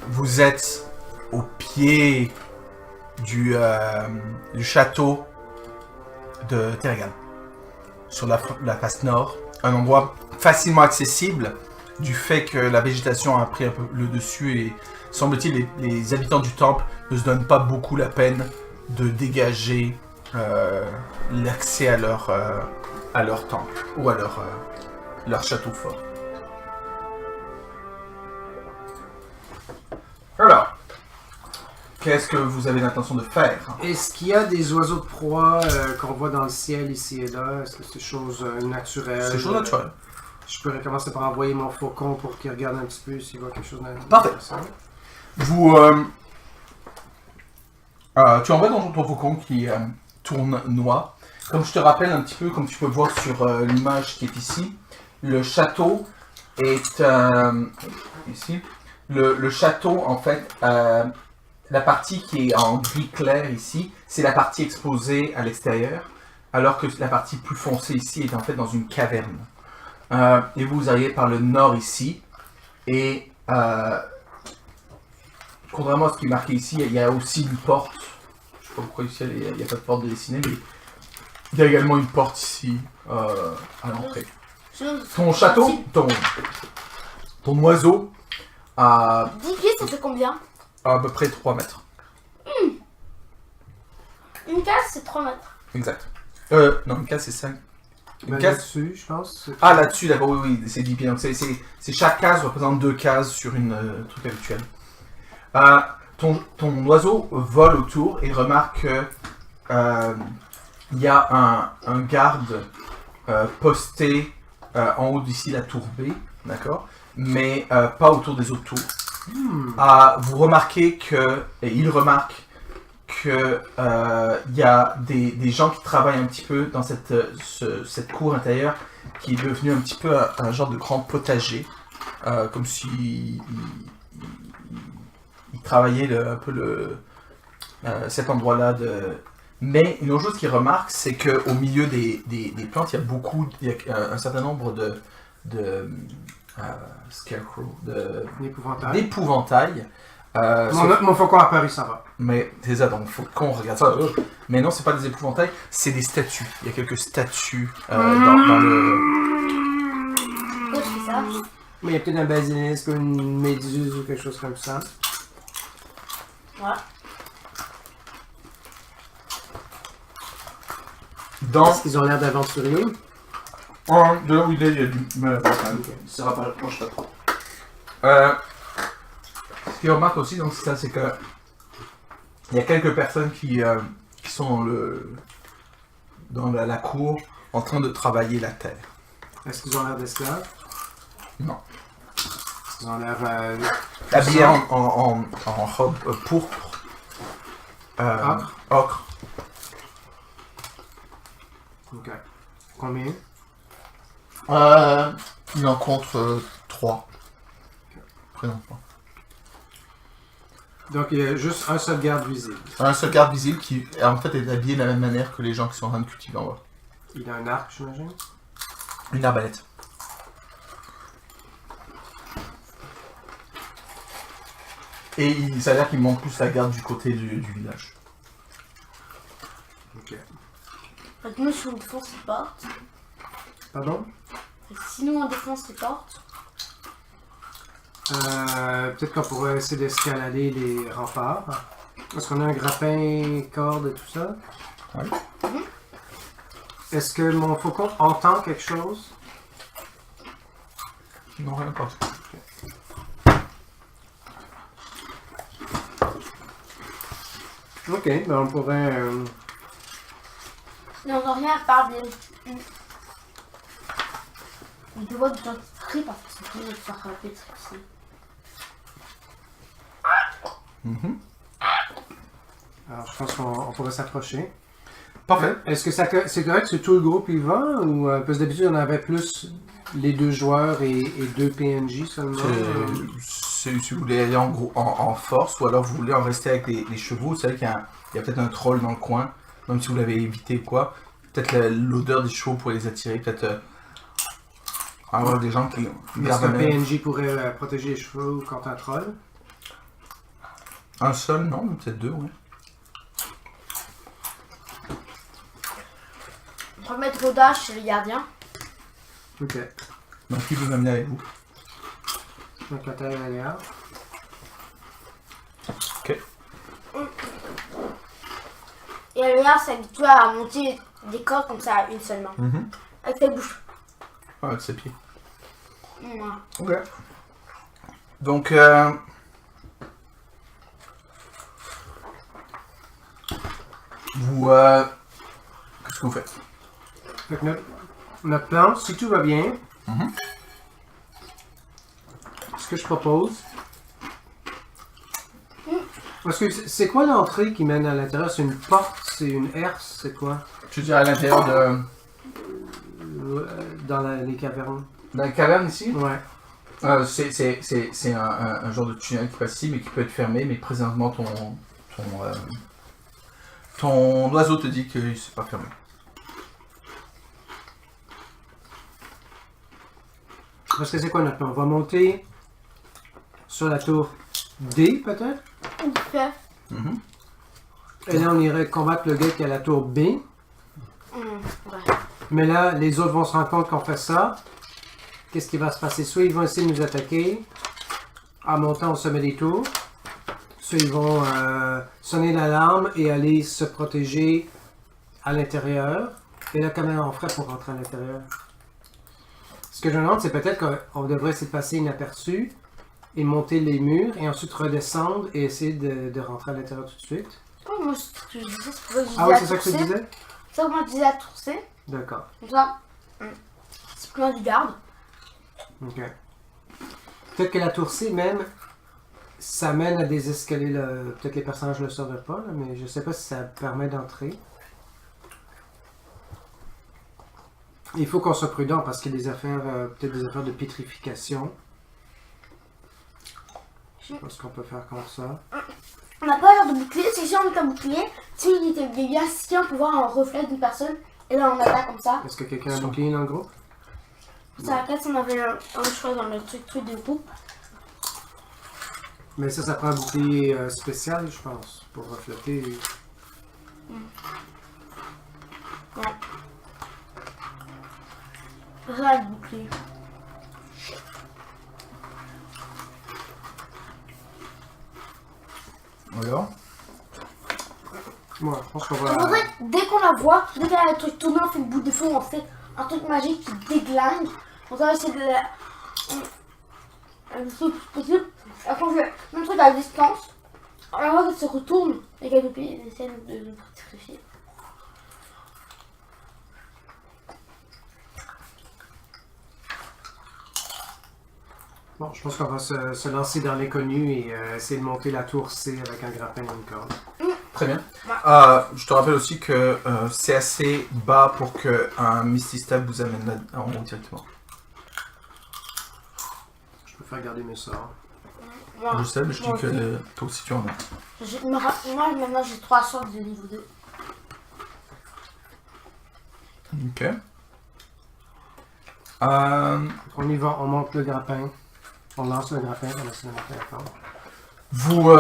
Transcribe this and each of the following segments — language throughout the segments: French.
Vous êtes au pied du château de Terregal, sur la face nord. Un endroit facilement accessible du fait que la végétation a pris un peu le dessus et semble-t-il les habitants du temple ne se donnent pas beaucoup la peine de dégager l'accès à leur temple ou à leur château fort. Alors, qu'est-ce que vous avez l'intention de faire? Est-ce qu'il y a des oiseaux de proie qu'on voit dans le ciel ici et là? Est-ce que c'est des choses naturelles? C'est chose naturelle. Je pourrais commencer par envoyer mon faucon pour qu'il regarde un petit peu s'il voit quelque chose d'intéressant. Parfait. Tu envoies dans ton faucon qui tourne noir. Comme je te rappelle un petit peu, comme tu peux voir sur l'image qui est ici, le château est ici. Le château, en fait, la partie qui est en gris clair ici, c'est la partie exposée à l'extérieur, alors que la partie plus foncée ici est en fait dans une caverne. Et vous arrivez par le nord ici, et contrairement à ce qui est marqué ici, il y a aussi une porte. Je sais pas pourquoi ici il n'y a pas de porte de dessinée, mais il y a également une porte ici à l'entrée. Ton château, ton oiseau a 10 pieds, ça fait combien? à peu près 3 mètres. Une case, c'est 3 mètres. Exact. Non, une case c'est 5. Une Ben, case. là-dessus, je pense. Ah, là-dessus, d'accord, oui, c'est 10 pieds. Donc, c'est chaque case représente 2 cases sur une truc habituel. Ton oiseau vole autour et remarque que il y a un garde posté en haut d'ici la tour B, d'accord, mais pas autour des autres tours. Vous remarquez que, et il remarque que il y a des gens qui travaillent un petit peu dans cette cour intérieure qui est devenue un petit peu un genre de grand potager, comme si ils travaillaient un peu cet endroit-là. Mais une autre chose qu'ils remarquent, c'est qu'au milieu des plantes, il y a un certain nombre scarecrow, d'épouvantails. Mon faucon a peur, il s'en va. Mais c'est ça, donc faut qu'on regarde ça. Mais non, c'est pas des épouvantails, c'est des statues. Il y a quelques statues dans le... Pourquoi je fais ça? Mais il y a peut-être un basilisque ou une méduse ou quelque chose comme ça. Ouais. Est-ce qu'ils ont l'air d'aventuriers? De là où il y a du... Ça va pas, approche pas trop. Ce qu'il remarque aussi, donc, c'est que il y a quelques personnes qui sont dans la cour en train de travailler la terre. Est-ce qu'ils ont l'air d'esclaves? Non. Est-ce qu'ils ont l'air... Habillés en robe pourpre. Ocre. Ok. Combien? Il en compte 3. Présentement. Donc il y a juste un seul garde visible. Un seul garde visible qui en fait est habillé de la même manière que les gens qui sont en train de cultiver en bas. Il a un arc, j'imagine? Une arbalète. Et il s'avère qu'il manque plus la garde du côté du village. Ok. Fait que nous, si on défonce les portes. Pardon? Fait que si nous, on défonce les portes. Peut-être qu'on pourrait essayer d'escalader les remparts. Est-ce qu'on a un grappin, corde et tout ça? Oui. Est-ce que mon faucon entend quelque chose? Non, rien pas. Ok, ben on pourrait... Mais on n'a rien à part des doigts de gens qui trient parce que c'est plus de faire rappeler ici. Alors je pense qu'on pourrait s'approcher. Parfait. Est-que c'est correct que tout le groupe y va? Ou parce que d'habitude on avait plus les 2 joueurs et 2 PNJ seulement? Si vous voulez aller en force, ou alors vous voulez en rester avec les chevaux, vous savez qu'il y a peut-être un troll dans le coin, même si vous l'avez évité ou quoi. Peut-être l'odeur des chevaux pourrait les attirer, peut-être avoir des gens qui Est-ce qu'un PNJ pourrait protéger les chevaux contre un troll? Un seul, non, peut-être deux, ouais. On va mettre Roda chez le gardien. Ok. Donc qui veut m'amener avec vous? Donc la taille derrière. Ok. Et le gars s'habitue à monter des cordes comme ça à une seule main. Avec sa bouche. Ouais, avec ses pieds. Voilà. Ok. Donc, vous, qu'est-ce que vous faites? Fait que notre plan, si tout va bien, ce que je propose. Parce que c'est quoi l'entrée qui mène à l'intérieur? C'est une porte? C'est une herse? C'est quoi? Je veux dire à l'intérieur de... Dans les cavernes. Dans la caverne ici? Ouais. C'est un genre de tunnel qui passe ici, mais qui peut être fermé, mais présentement ton oiseau te dit que c'est pas fermé. Parce que c'est quoi notre plan? On va monter sur la tour D, peut-être? Ok. Et là, on irait combattre le gars qui est à la tour B. Ouais. Mais là, les autres vont se rendre compte qu'on fait ça. Qu'est-ce qui va se passer? Soit ils vont essayer de nous attaquer en montant au sommet des tours. Soit ils vont sonner l'alarme et aller se protéger à l'intérieur. Et là, comment on ferait pour rentrer à l'intérieur? Ce que je me demande, c'est peut-être qu'on devrait essayer de passer inaperçu et monter les murs et ensuite redescendre et essayer de rentrer à l'intérieur tout de suite. Oh, moi, ce que je disais, c'est pour ça que je disais Ah ouais, à c'est ça que tu tourser. disais? C'est ça que moi je disais à tourser. D'accord. Comme ça. C'est plus loin du garde. Ok. Peut-être que la tour C même, ça mène à des escaliers. Là. Peut-être que les personnages ne le sauraient pas, là, mais je sais pas si ça permet d'entrer. Il faut qu'on soit prudent parce qu'il y a des affaires, peut-être des affaires de pétrification. Je sais pas ce qu'on peut faire comme ça. On n'a pas genre de bouclier. C'est si on met un bouclier, si il était bien si on peut voir un reflet d'une personne. Et là on attaque comme ça. Est-ce que quelqu'un a un bouclier dans le groupe? C'est à la casse, on avait un choix dans le truc de groupe. Mais ça prend un bouclier spécial, je pense, pour refléter. Ouais. Ça, le bouclier. Alors? Moi, je pense qu'on En va. vrai, dès qu'on la voit, dès qu'elle a le truc tourné, on fait une boule de feu, on fait un truc magique qui déglingue. On va essayer de la. Le truc possible. Après, on fait un truc à distance. Alors, on se retourne et qu'elle nous essaie de nous sacrifier. Bon, je pense qu'on va se lancer dans l'inconnu et essayer de monter la tour C avec un grappin et une corde. Très bien. Je te rappelle aussi que c'est assez bas pour qu'un Misty Step vous amène là en haut directement. Je peux faire garder mes sorts. Moi, Je sais, mais je dis que toi aussi tu en as. moi, maintenant, j'ai 3 sorts de niveau 2. Ok. On y va, on monte le grappin. On lance le grappin, on essaie de monter la corde. Vous,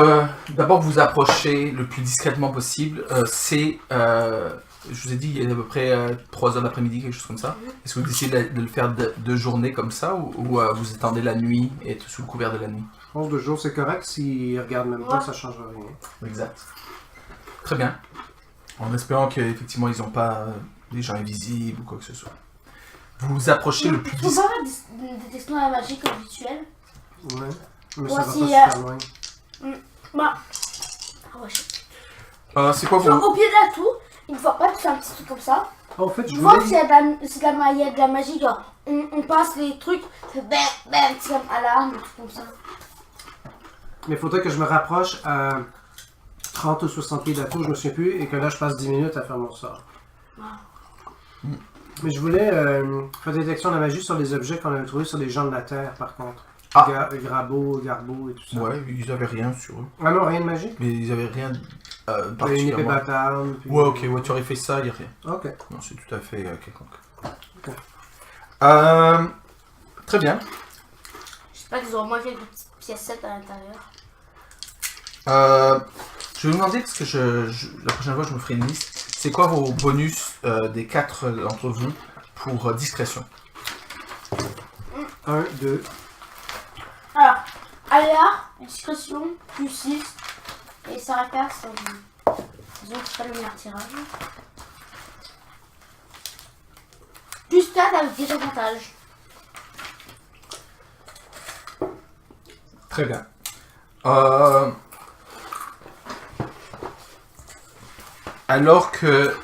d'abord, vous approchez le plus discrètement possible. Je vous ai dit, il y a à peu près 3 heures d'après-midi, quelque chose comme ça. Est-ce que vous décidez de le faire de journée comme ça ou vous attendez la nuit et être sous le couvert de la nuit? 11 de jour, c'est correct. S'ils regardent même pas, ça change rien. Exact. Très bien. En espérant qu'effectivement, ils n'ont pas des gens invisibles ou quoi que ce soit. Vous vous approchez le plus Tu peux discret. pas faire des questions à la magie comme rituel? Ouais. Mais Ouais, ça va si, pas super loin. Bah. Ah ouais, C'est quoi genre, vos... au pied de la tour, une fois pas, tu fais un petit truc comme ça. En fait, je Tu vois voulais... s'il y a il y a de la magie, genre, on passe les trucs, c'est bam, bam, c'est comme alarme, des trucs comme ça. Mais il faudrait que je me rapproche à 30 ou 60 pieds de la tour, je me souviens plus, et que là, je passe 10 minutes à faire mon sort. Mais je voulais faire détection de la magie sur les objets qu'on avait trouvés sur les gens de la Terre, par contre. Ah. Garbo et tout ça. Ouais, ils avaient rien sur eux. Ah non, rien de magique? Mais ils avaient rien Une épée particulièrement. bâtarde. Puis... Ouais, ok, ouais, tu aurais fait ça, il n'y a rien. Ok. Non, c'est tout à fait quelconque. Ok. Très bien. J'espère qu'ils auront moins fait de petites piécettes à l'intérieur. Je vais vous demander, parce que la prochaine fois je me ferai une liste, c'est quoi vos bonus des 4 d'entre vous pour discrétion? 1, 2. Alors, aléa, discrétion, plus 6. Et Saraka, c'est disons que c'est pas le meilleur tirage. Plus 4 avec des avantages. Très bien. Alors que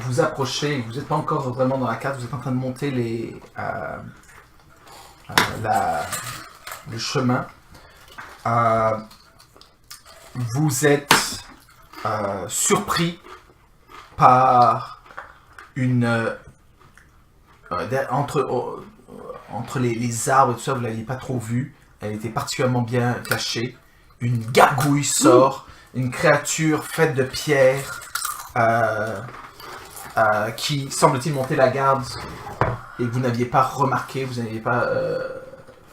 vous approchez, vous n'êtes pas encore vraiment dans la carte, vous êtes en train de monter le chemin. Vous êtes surpris par une... entre les arbres et tout ça, vous ne l'aviez pas trop vue. Elle était particulièrement bien cachée. Une gargouille sort, une créature faite de pierre qui semble-t-il monter la garde et que vous n'aviez pas remarqué, vous n'aviez pas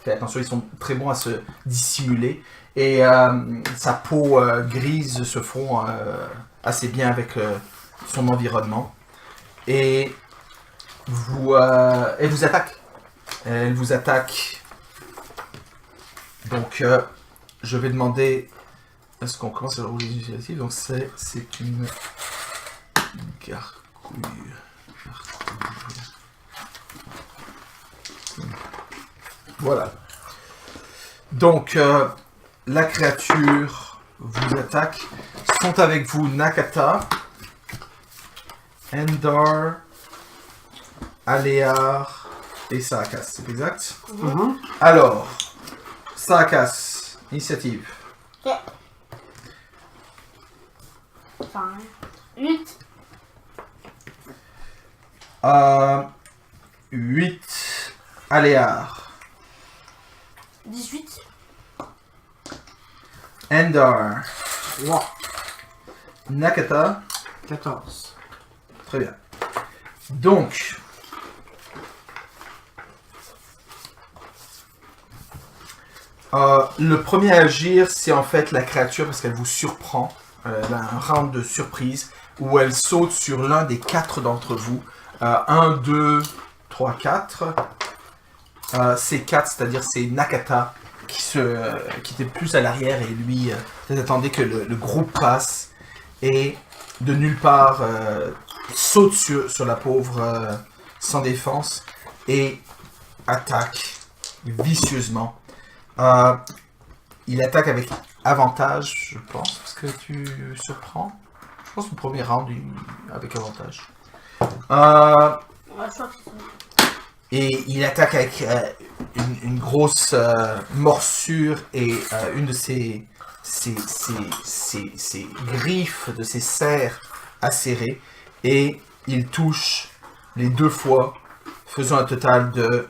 fait attention. Ils sont très bons à se dissimuler et sa peau grise se fond assez bien avec son environnement et elle vous attaque. Elle vous attaque. Donc, je vais demander... Est-ce qu'on commence à rouler l'initiative? Donc, c'est une gargouille. Voilà. Donc, la créature vous attaque. Sont avec vous Nakata, Endar, Aléar et Sarakas. C'est exact? Alors... Sarakas, initiative. Ok. Enfin, 8. 8. Aléar. 18. Endar. 3. Nakata. 14. Très bien. Donc, le premier à agir, c'est en fait la créature parce qu'elle vous surprend. Elle a un round de surprise où elle saute sur l'un des 4 d'entre vous. 1, 2, 3, 4. C'est 4, c'est-à-dire c'est Nakata qui était plus à l'arrière et lui, vous attendez que le groupe passe et de nulle part saute sur la pauvre sans défense et attaque vicieusement. Il attaque avec avantage, je pense, parce que tu surprends. Je pense le premier round avec avantage. Et il attaque avec une grosse morsure et une de ses griffes, de ses serres acérées. Et il touche les 2 fois, faisant un total de...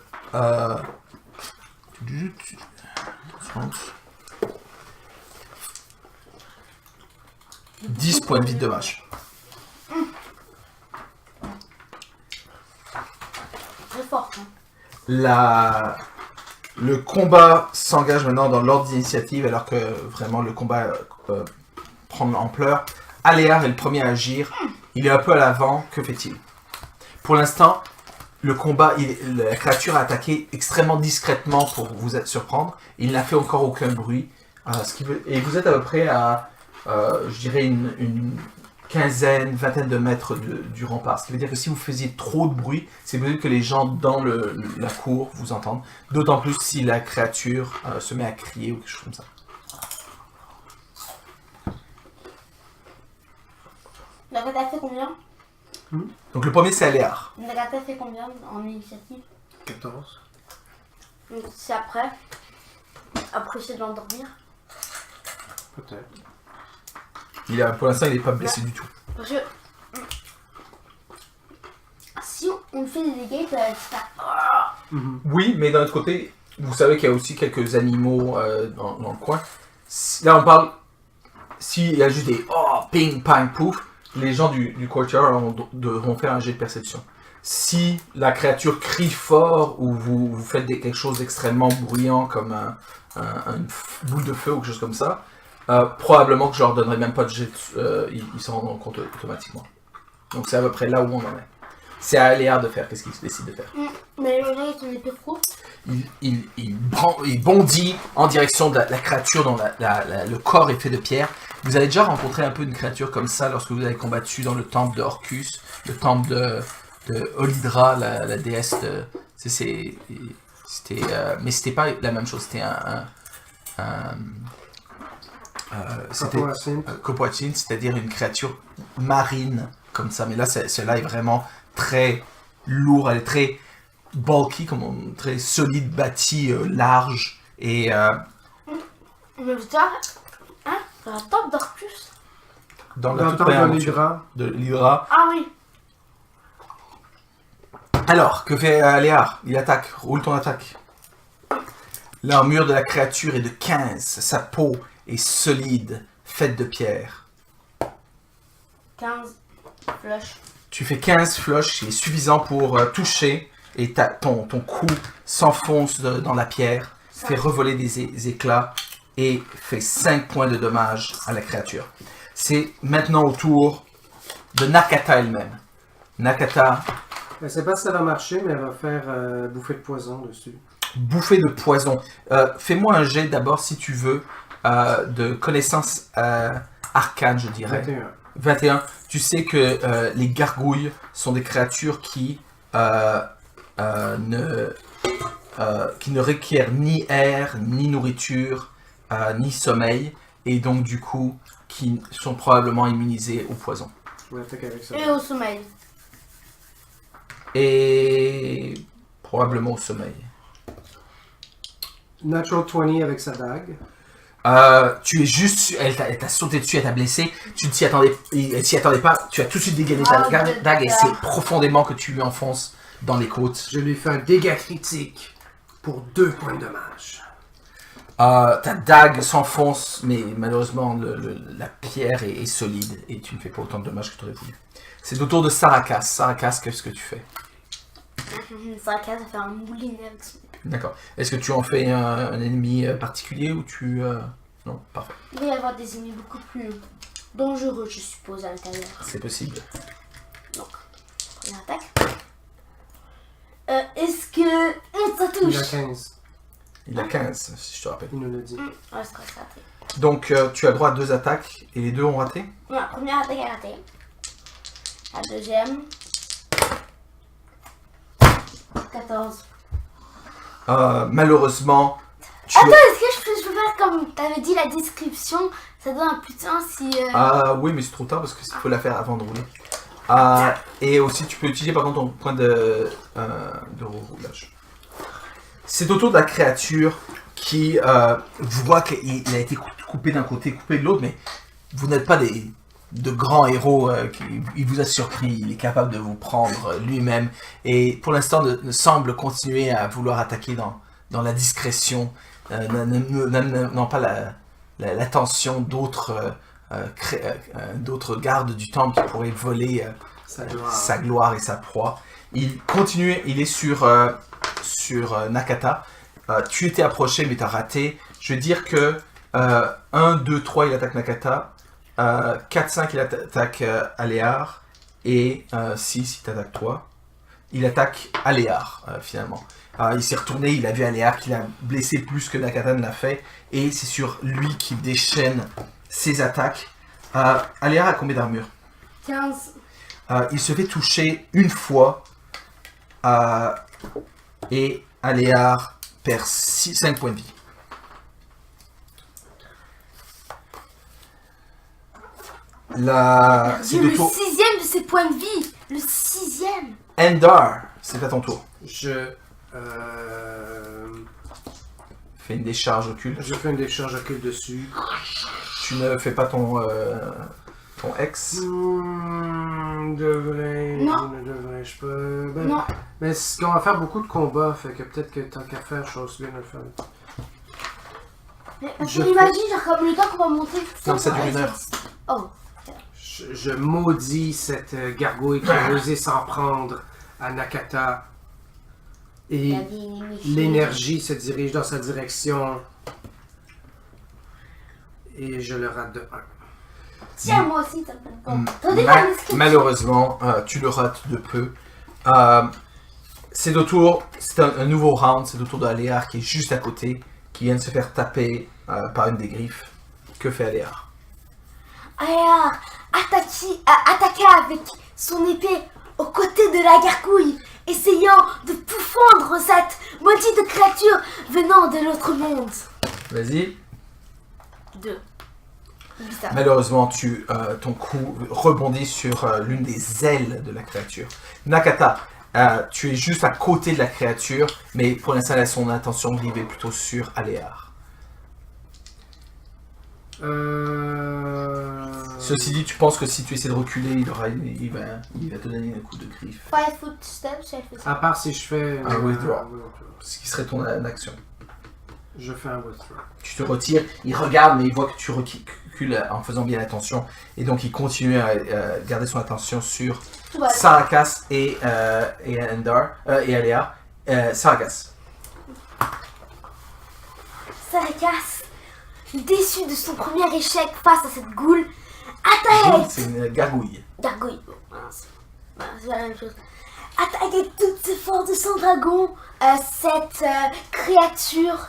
10 points de vie de dommage. Très fort. Hein. Le combat s'engage maintenant dans l'ordre d'initiative alors que vraiment le combat prend de l'ampleur. Aléar est le premier à agir. Il est un peu à l'avant. Que fait-il? Pour l'instant, le combat, la créature a attaqué extrêmement discrètement pour vous surprendre. Il n'a fait encore aucun bruit. Et vous êtes à peu près à, je dirais, une quinzaine, vingtaine de mètres du rempart. Ce qui veut dire que si vous faisiez trop de bruit, c'est possible que les gens dans la cour vous entendent. D'autant plus si la créature se met à crier ou quelque chose comme ça. Nakata fait combien? Donc le premier c'est Aléar. Nakata fait combien en initiative? 14. Donc c'est après. Après c'est de l'endormir. Peut-être. Pour l'instant il n'est pas blessé du tout. Parce que si on fait des dégâts, il peut aller se faire. Oui, mais d'un autre côté, vous savez qu'il y a aussi quelques animaux dans le coin. Là on parle, s'il y a juste des ping, pang, pouf, les gens du courtyard devront faire un jet de perception. Si la créature crie fort ou vous faites quelque chose d'extrêmement bruyant comme une boule de feu ou quelque chose comme ça, Probablement que je leur donnerai même pas de jet, ils s'en rendront compte automatiquement. Donc c'est à peu près là où on en est. C'est à Aléar de faire, qu'est-ce qu'il décide de faire. Mais le gars, il s'en épée pro. Il bondit en direction de la créature dont le corps est fait de pierre. Vous avez déjà rencontré un peu une créature comme ça lorsque vous avez combattu dans le temple de Orcus, le temple de Olydra, la déesse de... mais c'était pas la même chose, c'était c'était Copoachin, c'est-à-dire une créature marine comme ça. Mais là, celle-là est vraiment très lourde, elle est très bulky, très solide, bâtie, large et... Mais vous savez, hein, dans la table d'Orcus. Dans Dans la le toute temple première de aventure l'Hydra. de l'Hydra. Ah oui. Alors, que fait Aléar? Il attaque. Roule ton attaque. L'armure de la créature est de 15. Sa peau est solide, faite de pierre. 15 flush. Tu fais 15 flush, qui est suffisant pour toucher, et ton coup s'enfonce dans la pierre, fait revoler des éclats, et fait 5 points de dommage à la créature. C'est maintenant au tour de Nakata elle-même. Nakata, Je sais pas si ça va marcher, mais elle va faire bouffée de poison dessus. bouffée de poison. Fais-moi un jet d'abord, si tu veux, de connaissance arcane, je dirais. 21. 21. Tu sais que les gargouilles sont des créatures qui ne requièrent ni air, ni nourriture, ni sommeil, et donc du coup, qui sont probablement immunisées au poison. Je vais attaquer avec ça. Et au sommeil. Et probablement au sommeil. Natural 20 avec sa dague. Tu es juste, elle t'a sauté dessus, elle t'a blessé, tu ne t'y attendais, elle s'y attendait pas, tu as tout de suite dégainé ta dague et c'est profondément que tu lui enfonces dans les côtes. Je lui fais un dégât critique pour 2 points de dommage. Ta dague s'enfonce, mais malheureusement la pierre est solide et tu ne fais pas autant de dommages que tu aurais voulu. C'est au tour de Sarakas. Sarakas, qu'est-ce que tu fais? Sarakas a fait un moulinet avec son épée. D'accord. Est-ce que tu en fais un ennemi particulier ou tu... Non, parfait. Il va y avoir des ennemis beaucoup plus dangereux, je suppose, à l'intérieur. C'est possible. Donc, première attaque. Est-ce que ça touche? Il a 15. Il a 15, si je te rappelle. Il nous l'a dit. Ouais, c'est très raté. Donc, tu as droit à 2 attaques et les 2 ont raté? La première attaque est ratée. La deuxième. 14. Malheureusement, tu... Attends, est-ce que je peux faire comme t'avais dit la description? Ça donne un plus 1 si... oui, mais c'est trop tard parce qu'il faut la faire avant de rouler. Et aussi, tu peux utiliser par contre ton point de roulage. C'est au tour de la créature qui voit qu'il a été coupé d'un côté, coupé de l'autre, mais vous n'êtes pas de grands héros. Il vous a surpris, il est capable de vous prendre lui-même. Et pour l'instant, ne semble continuer à vouloir attaquer dans la discrétion, n'ont pas l'attention d'autres gardes du temple qui pourraient voler sa gloire et sa proie. Il continue, il est sur Nakata. Tu étais approché mais tu as raté. Je veux dire que 1, 2, 3 il attaque Nakata, 4, 5 il attaque Aléar et 6 il t'attaque toi. Il attaque Aléar finalement. Il s'est retourné, il a vu Aléar qui l'a blessé plus que Nakata ne l'a fait et c'est sur lui qui déchaîne ses attaques. Aléar a combien d'armure? 15. Il se fait toucher une fois et Aléar perd 5 points de vie. C'est le 6ème de ses points de vie. Le 6ème. Endar, c'est à ton tour. Je Fais une décharge occulte. fais une décharge occulte dessus. Tu ne fais pas ton X. Non. Je peux... Non. Mais c'est qu'on va faire beaucoup de combats, fait que peut-être que tant qu'à faire, je pense bien de le faire. Mais parce que imagine, genre comme le temps qu'on va monter... Non, ça dure 1 heure. Oh. Je maudis cette gargouille qui a osé s'en prendre à Nakata. Et l'énergie se dirige dans sa direction. Et je le rate de 1. Tiens, moi aussi, ça me fait pas. Mm. T'as déjà un description. Malheureusement, tu le rates de peu. C'est de tour, c'est un nouveau round, c'est le tour de Aléar qui est juste à côté, qui vient de se faire taper par une des griffes. Que fait Aléar? Alors, attaqua avec son épée aux côtés de la gargouille, essayant de pourfendre cette maudite créature venant de l'autre monde. Vas-y. 2. Malheureusement, ton coup rebondit sur l'une des ailes de la créature. Nakata, tu es juste à côté de la créature, mais pour l'instant, elle a son attention rivée plutôt sur Aléar. Ceci dit, tu penses que si tu essaies de reculer, il va te donner un coup de griffe. 5 footsteps, elle fait ça. À part si je fais Un withdraw. Ce qui serait ton action. Je fais un withdraw. Tu te retires, il regarde, mais il voit que tu recules en faisant bien attention. Et donc, il continue à garder son attention sur Tout va. Sarakas et Endar, et Aléar. Sarakas. Sarakas, déçu de son premier échec face à cette goule, attaque. C'est une gargouille. Gargouille. Bon, mince. C'est la même chose. Attaque avec toutes ses forces de son dragon, cette créature.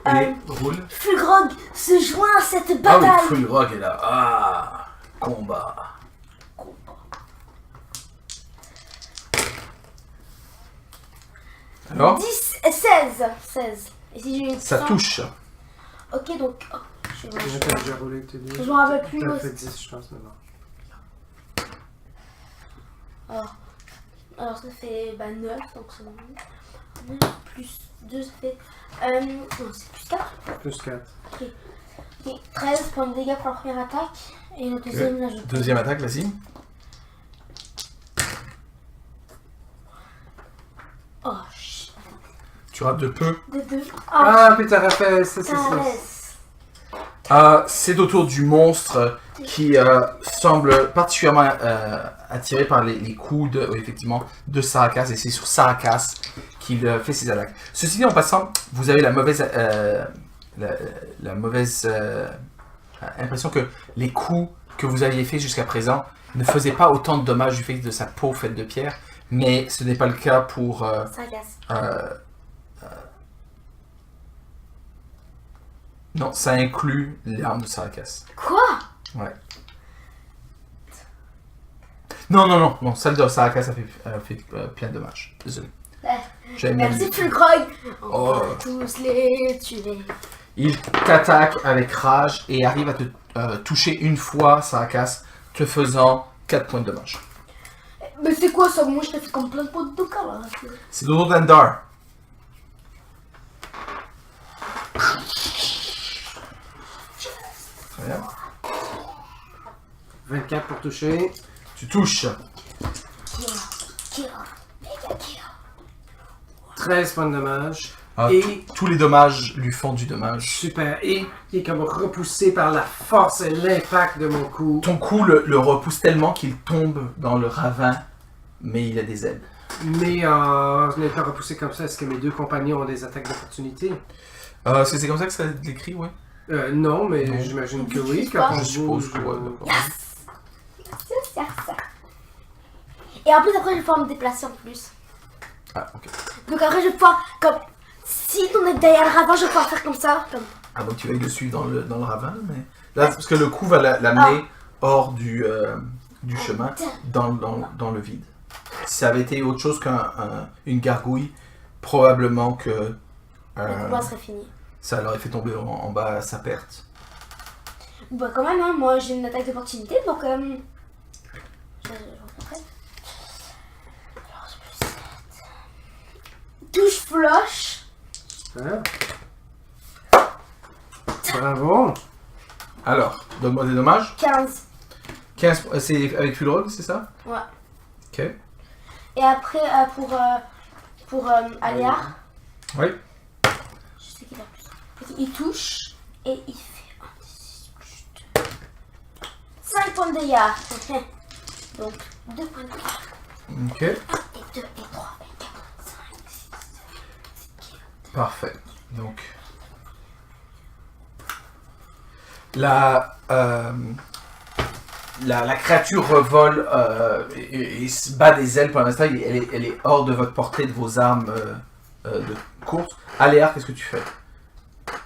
Et roule. Fulgrog se joint à cette Ah oui, bataille. Fulgrog est là. Ah, combat. Alors 10, 16. 16. Et si j'ai une ça 100. touche. Ok, donc. Oh, je vais Je t'ai déjà roulé, t'es dit. Je m'en rappelle plus. T'as moi. fait 10, je pense, mais non. Alors ça fait 9, donc c'est bon. 9 plus 2, ça fait. Non, c'est plus 4. Plus 4. Ok, 13 points de dégâts pour la première attaque. Et le deuxième, là, je. Deuxième attaque, vas-y. Oh, shit. Tu rates de peu. De 2. Ah, puis t'aurais fait 6, 6, 6. C'est au tour du monstre qui semble particulièrement attiré par les coups effectivement, de Sarakas. Et c'est sur Sarakas qu'il fait ses attaques. Ceci dit, en passant, vous avez la mauvaise impression que les coups que vous aviez faits jusqu'à présent ne faisaient pas autant de dommages du fait de sa peau faite de pierre. Mais ce n'est pas le cas pour... Sarakas. non, ça inclut l'arme de Sarakas. Quoi? Ouais. Non, celle de Sarakas a fait plein de dommages. Désolé. J'avais mal Merci lu. Fulgrog. On Oh. va tous les tuer. Il t'attaque avec rage et arrive à te toucher une fois, Sarakas, te faisant 4 points de dommage. Mais c'est quoi ça? Moi je t'ai fait comme plein de pots de doka là. C'est Dodo d'Endar. Très bien. 24 pour toucher. Tu touches. Kill. Mega kill. 13 points de dommage. Et tous les dommages lui font du dommage. Super. Et il est comme repoussé par la force et l'impact de mon coup. Ton coup le repousse tellement qu'il tombe dans le ravin, mais il a des ailes. Mais en étant repoussé comme ça, est-ce que mes deux compagnons ont des attaques d'opportunité? Est-ce que c'est comme ça que ça l'écrit, ouais? Non, mais Non. j'imagine que Ils oui. disent Quand pas. on Je suppose bouge, que ouais, d'accord. C'est ça. Et en plus après je vais pouvoir me déplacer en plus. Ah, ok. Donc après je vais pouvoir comme si on est derrière le ravin je vais pouvoir faire comme ça. Comme... Ah, donc tu vas le suivre dans le ravin, mais... Là, parce que le coup va l'amener hors du chemin, dans le vide. Si ça avait été autre chose qu'une gargouille, probablement que Le combat serait fini. ça l'aurait fait tomber en bas à sa perte. Bah quand même hein, moi j'ai une attaque d'opportunité donc je vais après. Alors c'est plus 7. Touche flush. Hein? Bravo. Alors, donne-moi des dommages. 15. 15, c'est avec Fulrog, c'est ça? Ouais. Ok. Et après pour Aléar, Oui. je sais qu'il a plus. Il touche et il fait 1 6 plus 2. 5 points de dégâts. Donc 2 points de dégâts. Ok. 1 et 2 et 3 et 4, 5, 6, 7, 8, 9. Parfait. Donc... La créature revole et se bat des ailes pour l'instant. Elle est hors de votre portée, de vos armes de course. Aléar, qu'est-ce que tu fais?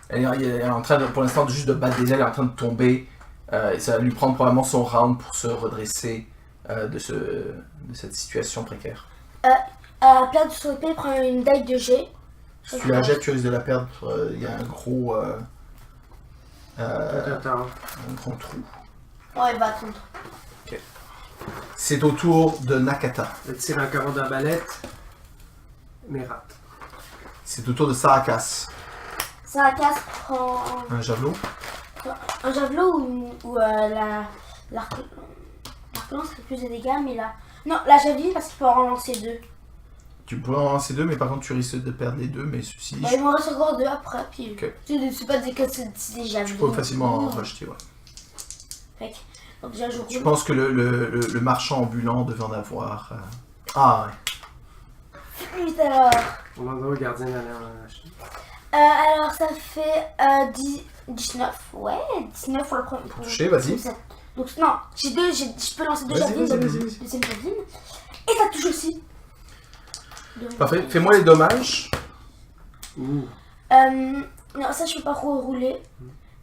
Elle est en train, pour l'instant, juste de battre des ailes. Elle est en train de tomber. Et ça va lui prendre probablement son round pour se redresser de cette situation précaire. À la place de son épée, prend une dague de jet. Si tu la jettes, tu risques de la perdre. Il y a un gros trou. Ouais, il va attendre. C'est au tour de Nakata. Elle tire un carreau d'arbalète, mais rate. C'est au tour de Sarakas. Sarakas prend Un javelot. un javelot ou l'arc lance fait plus de dégâts, mais là... Non, la javeline parce qu'il peut en lancer 2. Tu pourrais en lancer 2, mais par contre tu risques de perdre les 2, mais ceci... Il m'en reste encore 2 après, puis... Ok. C'est pas des javelines. Tu peux facilement en rejeter, ouais. Fait que, donc déjà je Je roule. pense que le marchand ambulant devait en avoir... Ah ouais. Vite alors. On demandera au gardien d'aller en acheter. Alors ça fait 19. Ouais, 19 pour le premier. Pour toucher, vas-y. Donc non, je peux lancer 2 Vas-y, javelines. vas-y, donc vas-y. Deuxième javeline. Et ça touche aussi. Parfait. Fais-moi les dommages. Ouh. Non, ça je peux pas rouler.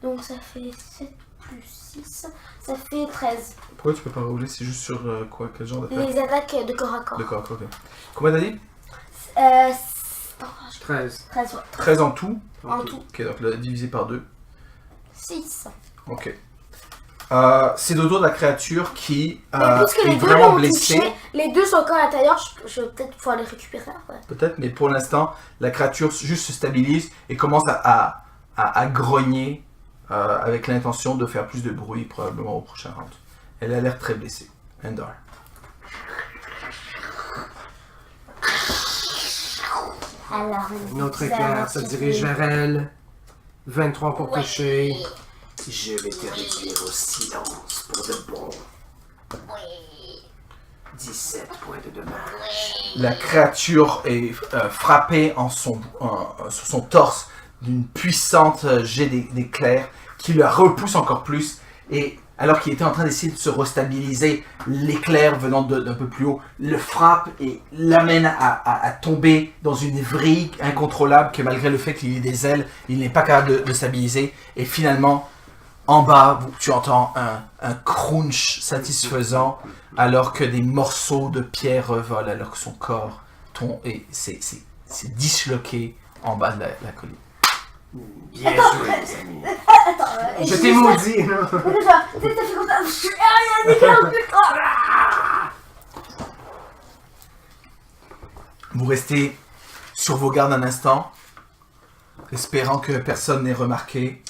Donc ça fait 7 plus 6. Ça fait 13. Pourquoi tu peux pas rouler? C'est juste sur quoi? Quel genre d'attaque? Les attaques de corps à corps. D'accord, ok. Combien t'as dit? 13. 13, ouais. 13 en tout. En Ok. tout. Ok, donc là, divisé par 2. 6. Ok. C'est le dos de la créature qui Mais puisque est les deux vraiment l'ont blessée. touché, les deux sont encore à l'intérieur, je vais peut-être pouvoir les récupérer après. Peut-être, mais pour l'instant, la créature juste se stabilise et commence à grogner avec l'intention de faire plus de bruit probablement au prochain round. Elle a l'air très blessée. Endor. Alors, Une autre éclair se dirige vers elle. 23 pour toucher. Je vais te réduire au silence pour de bon. 17 points de dommage. La créature est frappée sur son torse d'une puissante jet d'éclairs qui la repousse encore plus. Et alors qu'il était en train d'essayer de se restabiliser, l'éclair venant d'un peu plus haut le frappe et l'amène à tomber dans une vrille incontrôlable que malgré le fait qu'il ait des ailes, il n'est pas capable de stabiliser. Et finalement, en bas, tu entends un crunch satisfaisant alors que des morceaux de pierre revolent, alors que son corps s'est disloqué en bas de la colline. Bien joué, les amis. attends, Je t'ai maudit, là. T'as fait comme ça. Ah, il y a un éclair au plus. Vous restez sur vos gardes un instant, espérant que personne n'ait remarqué.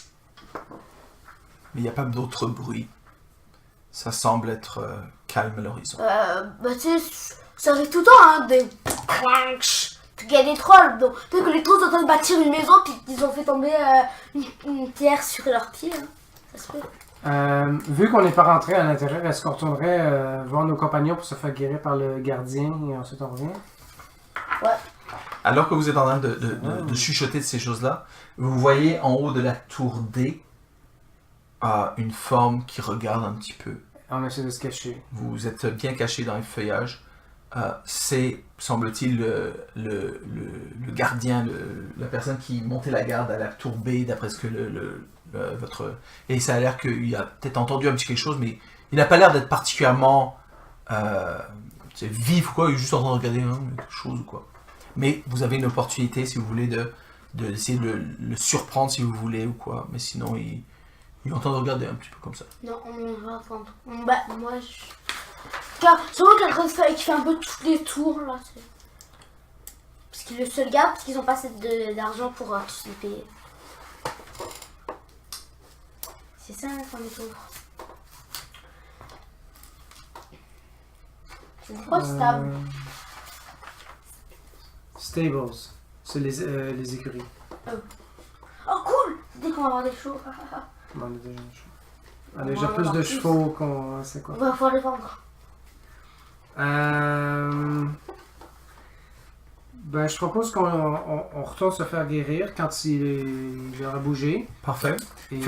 Mais il n'y a pas d'autre bruit. Ça semble être calme à l'horizon. Bah tu sais, ça arrive tout le temps, hein, des clanks. Il y a des trolls, donc peut-être que les trolls sont en train de bâtir une maison, puis ils ont fait tomber une pierre sur leurs pieds. Hein. Ça se peut. Vu qu'on n'est pas rentré à l'intérieur, est-ce qu'on retournerait voir nos compagnons pour se faire guérir par le gardien et ensuite on revient? Ouais. Alors que vous êtes en train de chuchoter de ces choses-là, vous voyez en haut de la tour D une forme qui regarde un petit peu. On essaie de se cacher. Vous êtes bien caché dans les feuillages. C'est, semble-t-il, le gardien, la personne qui montait la garde à la tour B, d'après ce que votre... Et ça a l'air qu'il a peut-être entendu un petit quelque chose, mais il n'a pas l'air d'être particulièrement vif ou quoi, il est juste en train de regarder quelque chose ou quoi. Mais vous avez une opportunité, si vous voulez, d'essayer de le surprendre, si vous voulez, ou quoi. Mais sinon, il est en train de regarder un petit peu comme ça. Non, on va attendre. Bah, moi, je... Car, c'est vrai qu'il est en train de faire, qui fait un peu tous les tours, là. Parce qu'il est le seul gars, parce qu'ils n'ont pas assez d'argent pour tous les payer. C'est ça, la fin des tours. C'est quoi le stable? Stables. C'est les écuries. Oh, cool! Dès qu'on va avoir des chevaux. On a déjà un cheval. On a déjà plus de chevaux qu'on... C'est quoi? On va pouvoir les vendre. Ben, je propose qu'on retourne se faire guérir quand il aura bougé. Parfait. Et,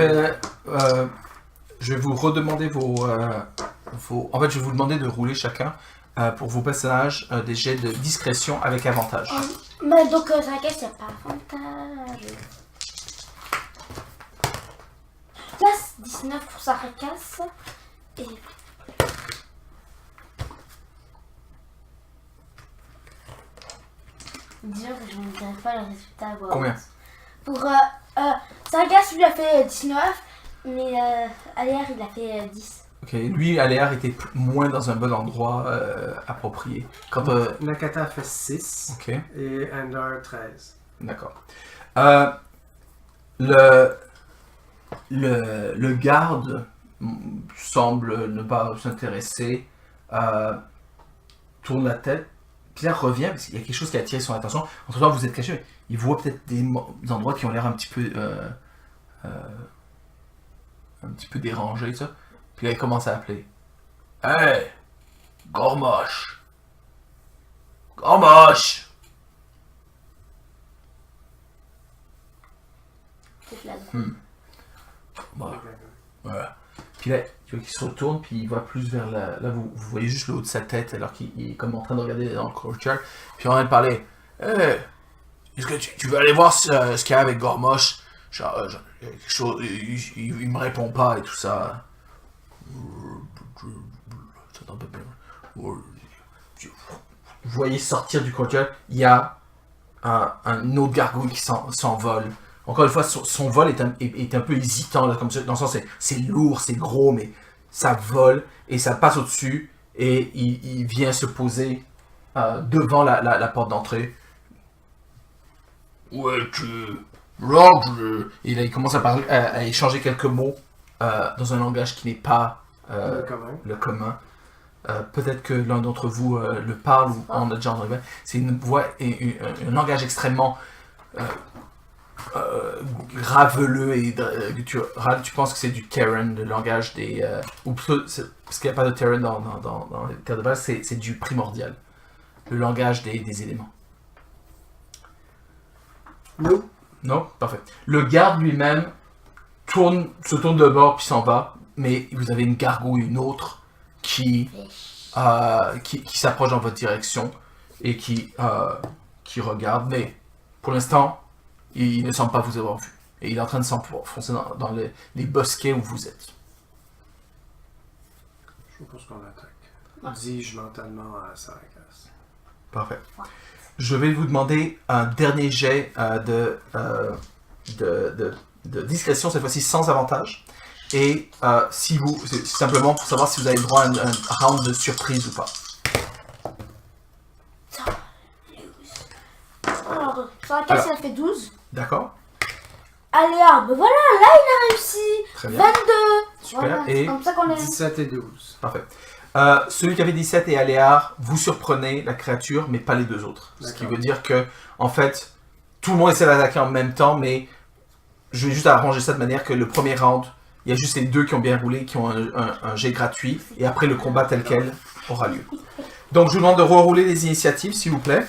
Je vais vous redemander vos... En fait, je vais vous demander de rouler chacun pour vos personnages des jets de discrétion avec avantage. Mais donc, Sarkas, il n'y a pas avantage. Yes, 19 pour Sarkas. Et... Disons que je ne dirai pas le résultat à voix Combien? haute. Pour Sargas, lui a fait 19, mais Aléar, il a fait 10. Ok, lui, Aléar était moins dans un bon endroit approprié. Quand, Nakata a fait 6 ok, et Endor 13. d'accord. Le garde semble ne pas s'intéresser, tourne la tête, puis là revient parce qu'il y a quelque chose qui a attiré son attention. Entre temps, vous êtes caché, il voit peut-être des endroits qui ont l'air un petit peu dérangés, ça. Puis là, il commence à appeler. Hey! Gormoche! Gormoche! C'est là. Bon, voilà. Puis là, tu vois qu'il se retourne, puis il va plus vers la... Là, vous voyez juste le haut de sa tête, alors qu'il est comme en train de regarder dans le courtyard. Puis on va parler. Hey! Est-ce que tu veux aller voir ce qu'il y a avec Gormoche? Genre, quelque chose... Il me répond pas et tout ça. Vous voyez sortir du courtyard, il y a un autre gargouille qui s'envole. Encore une fois, son vol est un peu hésitant, là, comme ça, dans le sens c'est lourd, c'est gros, mais ça vole et ça passe au-dessus et il vient se poser devant la porte d'entrée. Ouais, et là, il commence à échanger quelques mots dans un langage qui n'est pas le commun. Peut-être que l'un d'entre vous le parle ou on a déjà entendu. C'est une voix et un langage extrêmement graveleux et tu penses que c'est du Terran, le langage des... ou plutôt, parce qu'il n'y a pas de Terran dans les terres de base, c'est du primordial. Le langage des éléments. Nous? Non? Parfait. Le garde lui-même se tourne de bord puis s'en va, mais vous avez une gargouille, une autre, qui s'approche dans votre direction et qui regarde, mais pour l'instant, il ne semble pas vous avoir vu. Et il est en train de s'enfoncer dans les bosquets où vous êtes. Je pense qu'on attaque. Dis-je mentalement à Sarkas. Parfait. Je vais vous demander un dernier jet de discrétion, cette fois-ci sans avantage. Et c'est simplement pour savoir si vous avez le droit à un round de surprise ou pas. Alors, Sarkas, il a fait 12. D'accord? Aléar, ben voilà, là, il a réussi. Très bien. 22. Super. Voilà, Et c'est comme ça qu'on est... 17 et 12. parfait. Celui qui avait 17 et Aléar, vous surprenez la créature, mais pas les deux autres. Ce qui veut dire que, en fait, tout le monde essaie d'attaquer en même temps, mais je vais juste arranger ça de manière que le premier round, il y a juste les deux qui ont bien roulé, qui ont un jet gratuit, et après le combat tel quel aura lieu. Donc je vous demande de rerouler les initiatives, s'il vous plaît.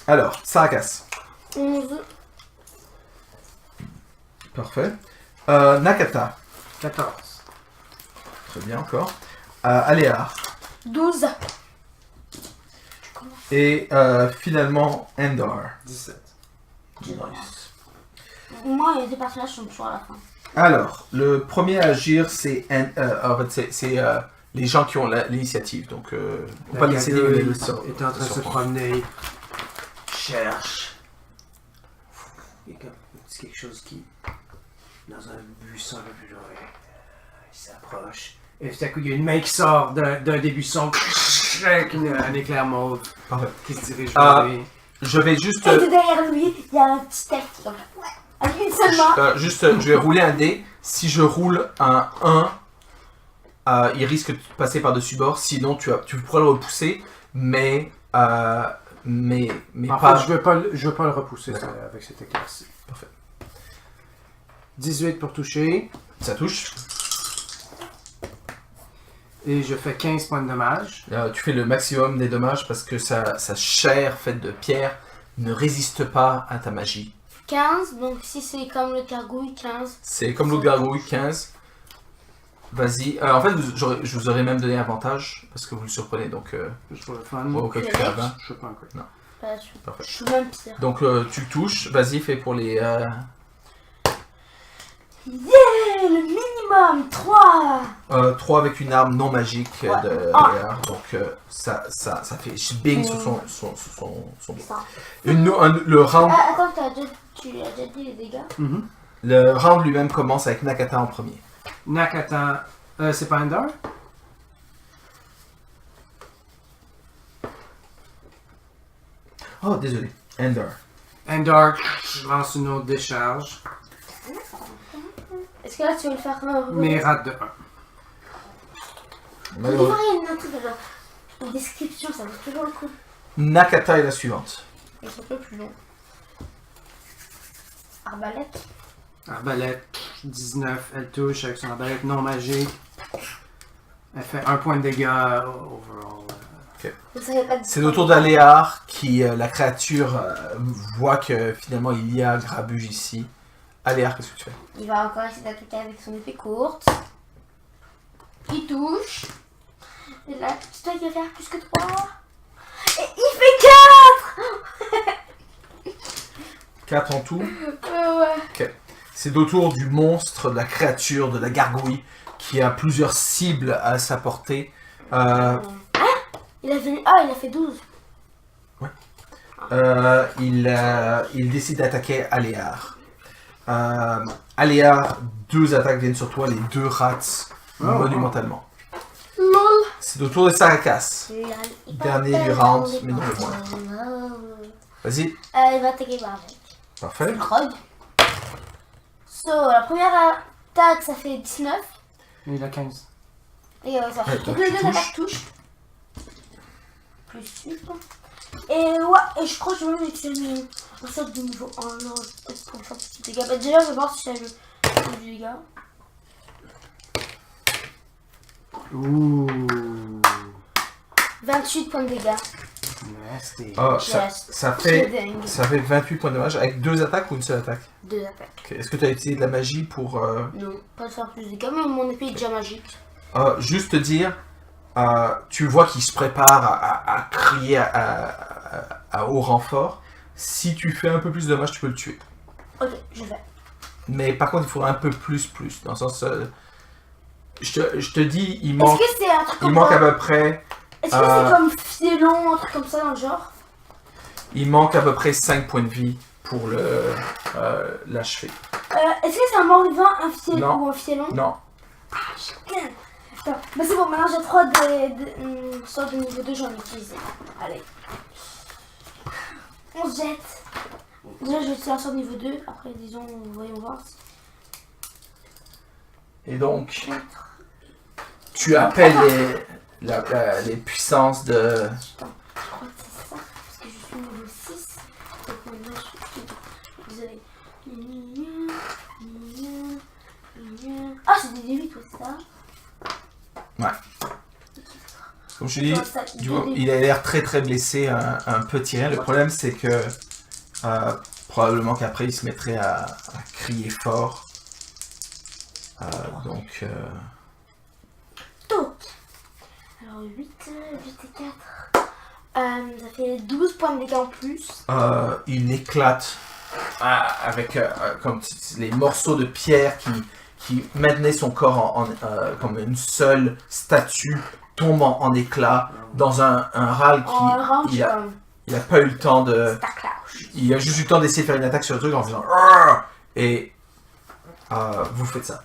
Alors, Sarkas. 11. Parfait. Nakata. 14. Très bien encore. Aléar. 12. Et finalement, Endor. 17. Nice. Moi, les deux personnages sont toujours à la fin. Alors, le premier à agir, c'est les gens qui ont l'initiative. Donc, on va pas laisser les était en train de se promener. Cherche. Il y a quelque chose qui... Dans un buisson un peu plus loin. Il s'approche. Et tout à coup, il y a une main qui sort d'un des buissons. Avec un éclair mauve. Parfait. Qui se dirige vers lui. Je vais juste... Et derrière lui, il y a un petit texte. Donc, ouais, avec une seule main. je vais rouler un dé. Si je roule un 1, il risque de passer par-dessus bord. Sinon, tu pourras le repousser, mais En pas... fait, je veux pas le repousser ça, avec cet éclairci. Parfait. 18 pour toucher. Ça touche. Et je fais 15 points de dommage. Tu fais le maximum des dommages parce que sa chair faite de pierre ne résiste pas à ta magie. 15, donc si c'est comme le gargouille, 15. C'est comme l'autre gargouille, 15. Vas-y. En fait, je vous aurais même donné avantage parce que vous le surprenez. Donc, Juste pour le fun. au cas où tu fais à 20. Je suis pas un crit. Bah, Parfait. je suis même pire. Donc, tu touches. Vas-y, fais pour les... Yeah, le minimum, 3. 3 avec une arme non magique de Léa. Donc, ça fait bing sur son dos. Ça. Le round... Attends, tu as déjà dit les dégâts? Mhm. Le round lui-même commence avec Nakata en premier. Nakata, c'est pas Ender? Oh, désolé. Ender. Ender, je lance une autre décharge. Est-ce que là tu veux le faire Mais rate de 1. Il y a une truc une description, ça vaut toujours le coup. Nakata est la suivante. Ils sont un peu plus longs. Arbalète. Arbalète, 19, elle touche avec son arbalète non magique. Elle fait 1 point de dégâts overall. Vous savez pas de... C'est le tour d'Aléar qui, la créature, voit que finalement il y a Grabuge ici. Aléar, qu'est-ce que tu fais? Il va encore essayer d'attaquer avec son épée courte. Il touche. Et là, c'est toi qui vas faire plus que 3. Et il fait 4. 4 en tout. Ouais. Ok. C'est au tour du monstre, de la créature, de la gargouille, qui a plusieurs cibles à sa portée. Il a fait 12. Il décide d'attaquer Aléar. Aléar, 2 attaques viennent sur toi, les 2 ratent monumentalement. LOL. C'est au tour de Sarakas. Dernier du round, mais non le moins. Vas-y. Il va attaquer avec. Parfait. Grog. So, la première attaque, ça fait 19. Et il a 15. Et ça fait donc les tu deux touches. attaques touchent. Plus 8. Et ouais, et je crois que je vais même utiliser un sort de niveau 1 pour faire petit dégâts. Bah, déjà, je vais voir si ça joue du dégât. Ouh. 28 points de dégâts. Nasty. Ça fait 28 points de dommage avec 2 attaques ou une seule attaque? 2 attaques. Okay. Est-ce que tu as utilisé de la magie pour... Non, pas de faire plus de dégâts, mais mon épée est déjà magique. juste te dire, tu vois qu'il se prépare à crier à haut renfort. Si tu fais un peu plus de dommages, tu peux le tuer. Ok, je vais. Mais par contre, il faudra un peu plus. Dans le sens... je te dis, il manque, Est-ce que c'est un truc il comme manque ça? à peu près... Est-ce que c'est comme filon, un truc comme ça dans le genre? Il manque à peu près 5 points de vie pour l'achever. Est-ce que c'est un mort-vivant, un filon Non. ou un filon? Non. Ah, putain. Attends, bah c'est bon, maintenant j'ai 3 sorts de niveau 2, j'en ai utilisé. Allez. On se jette. Déjà, je vais utiliser un sort de niveau 2, après, disons, voyons voir. Et donc, tu appelles les puissances de... Putain, je crois que c'est ça, parce que je suis niveau 6. Donc maintenant, je suis... Désolé. Ah, c'est des D8, ouais, c'est ça? Comme je te dis, il a l'air très très blessé, un petit rien. Le problème c'est que probablement qu'après il se mettrait à crier fort. Donc... Donc, alors 8 et 4, ça fait 12 points de dégâts en plus. il éclate avec comme les morceaux de pierre qui maintenaient son corps comme une seule statue tombant en éclats dans un râle qui il a pas eu le temps de... Il a juste eu le temps d'essayer de faire une attaque sur le truc en faisant... Et vous faites ça.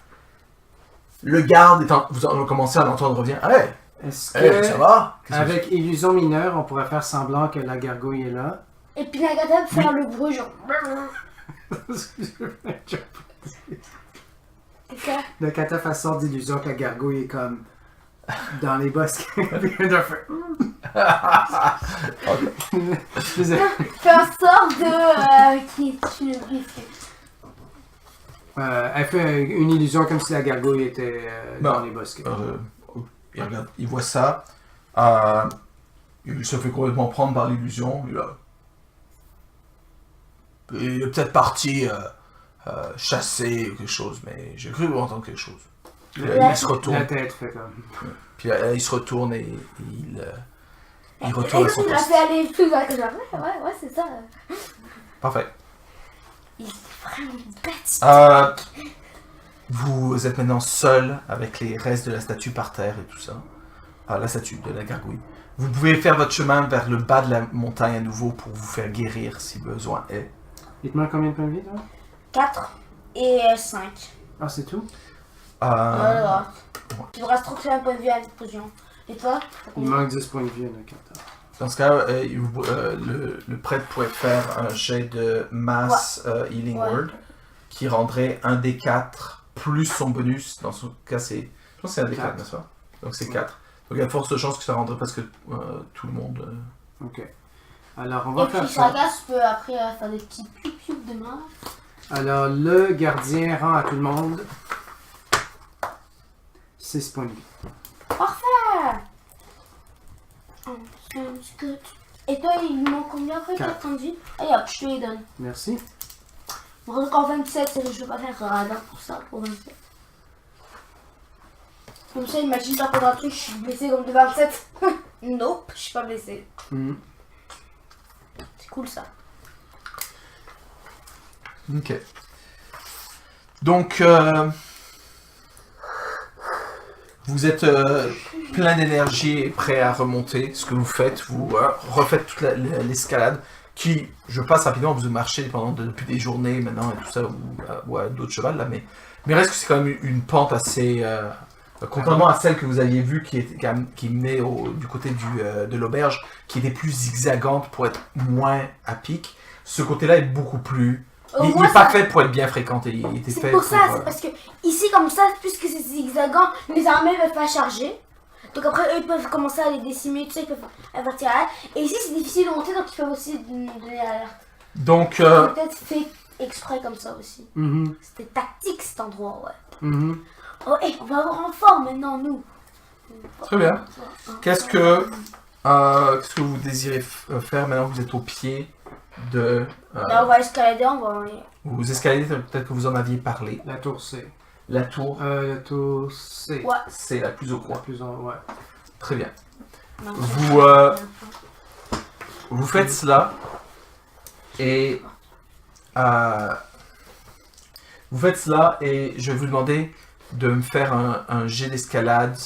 Le garde, vous commencez à l'entendre revenir. Hey, Est-ce que, ça va? avec illusion mineure, on pourrait faire semblant que la gargouille est là? Et puis la gata peut faire le bruit genre... C'est ça? Le kata fait sorte d'illusion que la gargouille est comme dans les bosques. Fais un sort de... qui tue le biscuit. Elle fait une illusion comme si la gargouille était dans les bosques. il voit ça. Il se fait complètement prendre par l'illusion. Il est peut-être parti chasser ou quelque chose, mais j'ai cru entendre quelque chose. Puis, il se retourne. La tête fait comme. Puis il se retourne et il retourne à son Il a poste. fait aller plus loin que jamais. Ouais, c'est ça. Parfait. Il est vraiment bête. Vous êtes maintenant seul avec les restes de la statue par terre et tout ça. La statue de la gargouille. Vous pouvez faire votre chemin vers le bas de la montagne à nouveau pour vous faire guérir si besoin est. Il te manque combien de points de vie, toi? 4 et 5. Ah, c'est tout? Voilà. Tu devras structurer un point de vue à l'explosion. Et toi? Il manque 10 points de vie, on a 4. Dans ce cas, le prêtre pourrait faire un jet de mass healing word qui rendrait un des 4 plus son bonus. Dans ce cas, je pense que c'est un des 4, n'est-ce pas? Donc c'est 4. Donc il y a forte chance que ça rendrait presque tout le monde. Ok. Alors, on va Et faire puis ça. Sagas peut après faire des petits piou de main. Alors, le gardien rend à tout le monde 6 points de vie. Parfait! Et toi, il lui manque combien après 4 points de vie? Allez hop, je te les donne. Merci. Donc encore 27, je ne veux pas faire radar pour ça, pour 27. Comme ça, imagine pas pendant un truc, je suis blessé comme de 27. Nope, je suis pas blessé. C'est cool ça. Ok. Donc, vous êtes plein d'énergie et prêt à remonter. Ce que vous faites, vous refaites toute l'escalade qui, je passe rapidement, vous marchez depuis des journées maintenant et tout ça, ou à d'autres chevals là, mais reste que c'est quand même une pente assez... contrairement à celle que vous aviez vue qui menait du côté de l'auberge, qui était plus zigzagante pour être moins à pic, ce côté-là est beaucoup plus... Il n'est pas fait pour être bien fréquenté, il était fait C'est pour ça, c'est parce que ici comme ça, puisque c'est zigzagant, les armées ne peuvent pas charger. Donc après eux ils peuvent commencer à les décimer, tout ça, ils peuvent avertir à. Et ici c'est difficile de monter, donc ils peuvent aussi donner l'alerte. Donc... C'est peut-être fait exprès comme ça aussi. C'était tactique cet endroit, ouais. Oh, on va avoir en forme maintenant, nous. Très bien. Qu'est-ce que vous désirez faire maintenant que vous êtes au pied de... Là, on va escalader, on va aller. Vous escaladez, peut-être que vous en aviez parlé. La tour C. La tour, La tour C. Ouais. c'est la plus au coin. Ouais. Très bien. Non, Vous faites cela et je vais vous demander de me faire un jet d'escalade.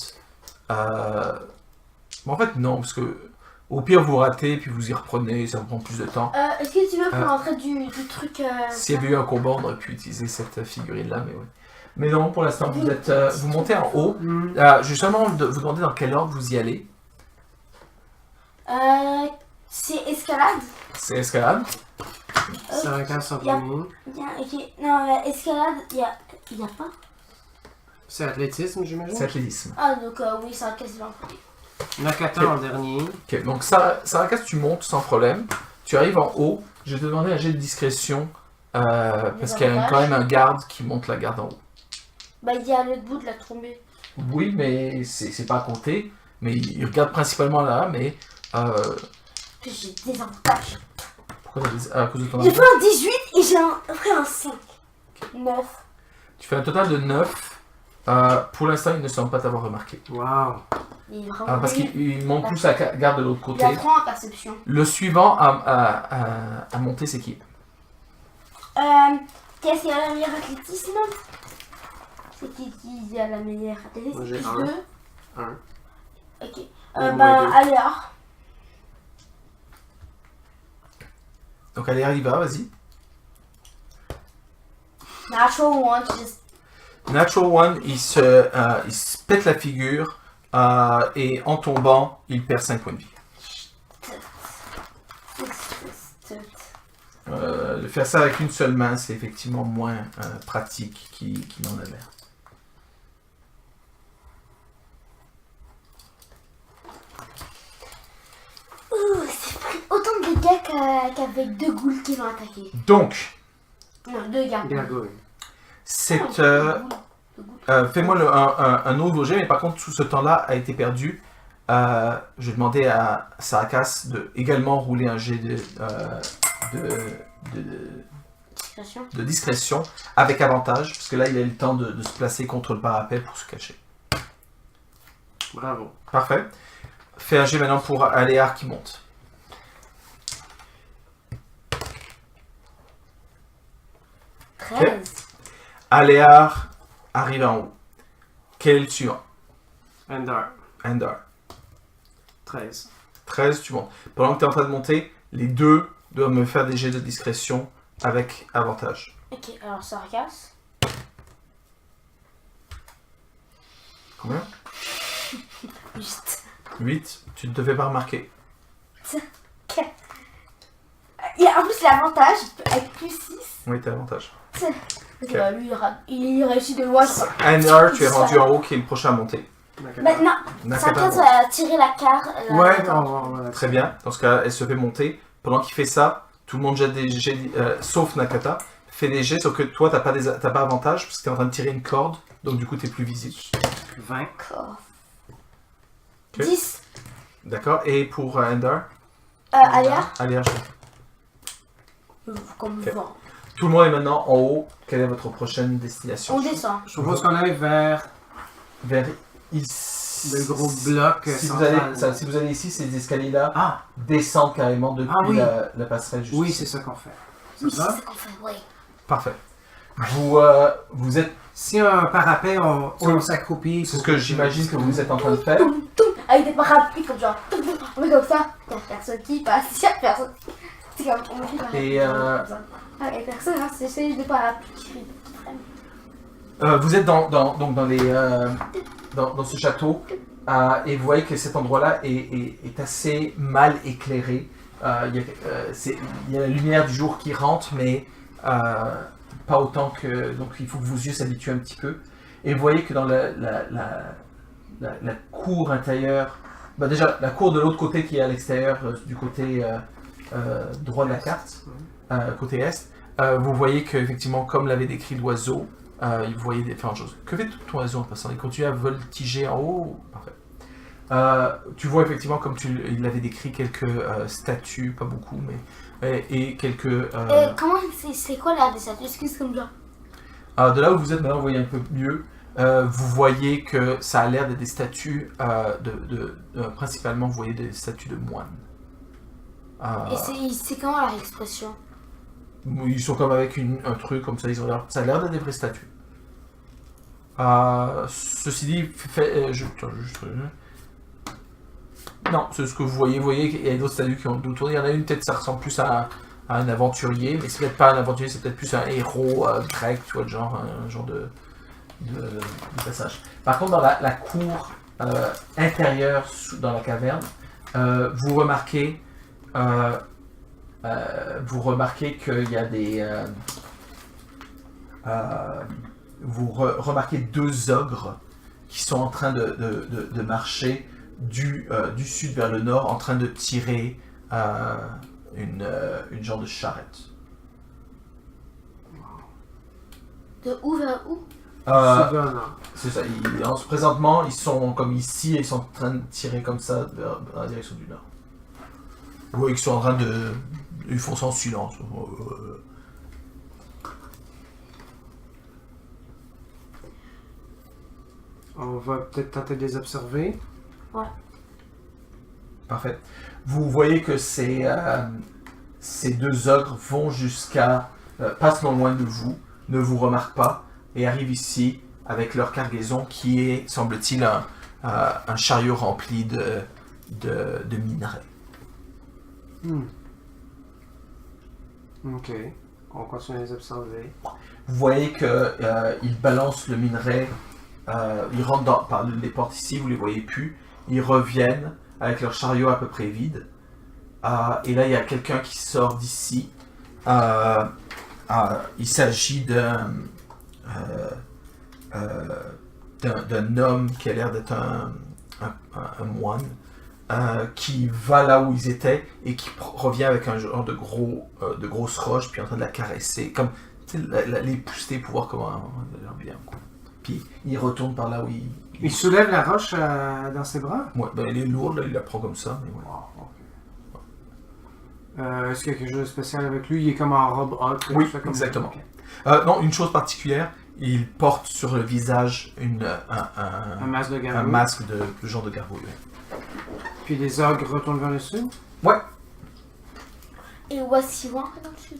En fait, non, parce que au pire, vous ratez, puis vous y reprenez, ça vous prend plus de temps. Est-ce que tu veux pour l'entrée du truc S'il y avait eu un combat, on aurait pu utiliser cette figurine-là, mais oui. Mais non, pour l'instant, vous montez en haut. Je vais seulement vous demander dans quel ordre vous y allez. c'est escalade. C'est escalade. Saracas en premier. Non, escalade, il y a pas. C'est athlétisme, j'imagine? C'est athlétisme. Ah, donc oui, ça casse l'entrée. Nakata en dernier. Ok, donc Saracas, tu montes sans problème. Tu arrives en haut. Je vais te demander un jet de discrétion. Parce qu'il y a quand même un garde qui monte la garde en haut. Bah, il y a l'autre bout de la trombée. Oui, mais c'est pas à compter. Mais il regarde principalement là, mais... J'ai des avantages. Pourquoi à cause de ton J'ai avantage? fait un 18 et j'ai fait un 5. 9. Tu fais un total de 9. Pour l'instant, il ne semble pas t'avoir remarqué. Waouh. Il est vraiment Parce nul. qu'il monte plus la garde de l'autre Il côté. a 3 en perception. Le suivant à monter, c'est qui? Qu'est-ce qui a la meilleure athlétisme? C'est qui a la meilleure athlétisme? Moi, j'ai Plus un. 2. Un. Ok. moi, Bah, deux. alors. Donc allez, y va, vas-y. Natural one, just. Natural One, il se pète la figure et en tombant, il perd 5 points de vie. De faire ça avec une seule main, c'est effectivement moins pratique qu'il n'en a l'air. Ouh, c'est pris autant de dégâts qu'avec 2 ghouls qui l'ont attaqué. Donc, Non, 2 gargoyles. Gargoyle. c'est... Deux Fais-moi un autre jet, mais par contre, tout ce temps-là a été perdu. Je vais demander à Sarakas de également rouler un jet Discrétion. de discrétion avec avantage, parce que là, il a eu le temps de se placer contre le parapet pour se cacher. Bravo. Parfait. Fais un jet maintenant pour Aléar qui monte. 13. Aléar arrive en haut. Quel est le suivant? Endar. Endar. 13. 13, tu montes. Pendant que tu es en train de monter, les deux doivent me faire des jets de discrétion avec avantage. Ok, alors ça recasse. Combien? Juste. 8. Tu ne te fais pas remarquer. Et en plus, l'avantage, avec plus 6. Oui, t'as avantage. Lui, il réussit de loin. Endar, tu es rendu en haut, qui est le prochain à monter. Maintenant, Nakata Sarakas va tirer la carte. Ouais, on va. Très bien. Dans ce cas, elle se fait monter. Pendant qu'il fait ça, tout le monde jette des jets, sauf Nakata, fait des jets, sauf que toi, t'as pas avantage, parce que t'es en train de tirer une corde, donc du coup, t'es plus visible. 20. D'accord. Ok. 10. D'accord. Et pour Endar? Alia. Allez, Comme Ok. vent. tout le monde est maintenant en haut. Quelle est votre prochaine destination? On descend. Je propose qu'on aille vers Vers ici. le gros bloc Si vous, central. allez, si vous allez ici, ces escaliers-là Ah, descendent carrément depuis Ah oui. la passerelle juste oui, ici. c'est ça qu'on fait. Oui, C'est c'est ça? ça qu'on fait, oui. Parfait. Vous êtes... Si un parapet, on s'accroupit. C'est ce que j'imagine que vous êtes en train de faire. Toum, toum, avec des parapluies comme genre. Toum, toum. On fait comme ça. Il y a personne qui passe. Il y a personne. C'est comme on fait pareil. Et Il y a personne, hein. C'est juste des parapluies qui freinent. vous êtes dans ce château et vous voyez que cet endroit-là est assez mal éclairé. Il y a la lumière du jour qui rentre, mais pas autant que... Donc il faut que vos yeux s'habituent un petit peu. Et vous voyez que dans la cour intérieure... Bah déjà, la cour de l'autre côté qui est à l'extérieur, du côté droit de la carte, côté est, vous voyez qu'effectivement, comme l'avait décrit l'oiseau, vous voyez différentes choses. Que fait ton oiseau en passant? Il continue à voltiger en haut? Parfait. Tu vois effectivement, comme il l'avait décrit, quelques statues, pas beaucoup, mais... Et quelques... Comment c'est quoi l'air des statues? Excuse comme genre. de là où vous êtes maintenant, vous voyez un peu mieux. Vous voyez que ça a l'air d'être des statues principalement, vous voyez des statues de moines. Et c'est comment leur expression? Ils sont comme avec un truc comme ça, ça a l'air d'être des vraies statues. Ceci dit, non, c'est ce que vous voyez. Vous voyez qu'il y a d'autres statues qui ont autour. Il y en a une, peut-être ça ressemble plus à un aventurier, mais c'est peut-être pas un aventurier, c'est peut-être plus un héros grec, tu vois, un genre de passage. Par contre, dans la cour intérieure, dans la caverne, vous remarquez qu'il y a des... remarquez deux ogres qui sont en train de marcher du sud vers le nord, en train de tirer une genre de charrette. De où vers où? C'est ça, présentement ils sont comme ici et ils sont en train de tirer comme ça dans la direction du nord. Vous voyez qu'ils sont en train de... Ils font ça en silence. On va peut-être tenter de les observer. Ouais. Parfait. Vous voyez que ces deux ogres vont passent non loin de vous, ne vous remarquent pas et arrivent ici avec leur cargaison qui est, semble-t-il, un chariot rempli de minerais. Ok. On continue à les observer. Vous voyez qu'ils balancent le minerai, ils rentrent par les portes ici, vous les voyez plus, ils reviennent avec leur chariot à peu près vide. Et là, il y a quelqu'un qui sort d'ici. Il s'agit d'un homme qui a l'air d'être un moine, qui va là où ils étaient et qui revient avec un genre de grosse roche, puis en train de la caresser, comme les pousser pour voir comment elle a l'air bien, quoi. Puis il retourne par là où il... Il soulève la roche dans ses bras? Ouais, ben elle est lourde, là, il la prend comme ça. Mais ouais. Wow, ok. Est-ce qu'il y a quelque chose de spécial avec lui? Il est comme en robe haute. Oui, tout ça, comme exactement. Ok. Non, une chose particulière, il porte sur le visage Un masque de un gargouille. masque de genre de gargouille. Ouais. Puis les ogres retournent vers le sud? Ouais. Et où est-ce qu'ils vont après dans le sud?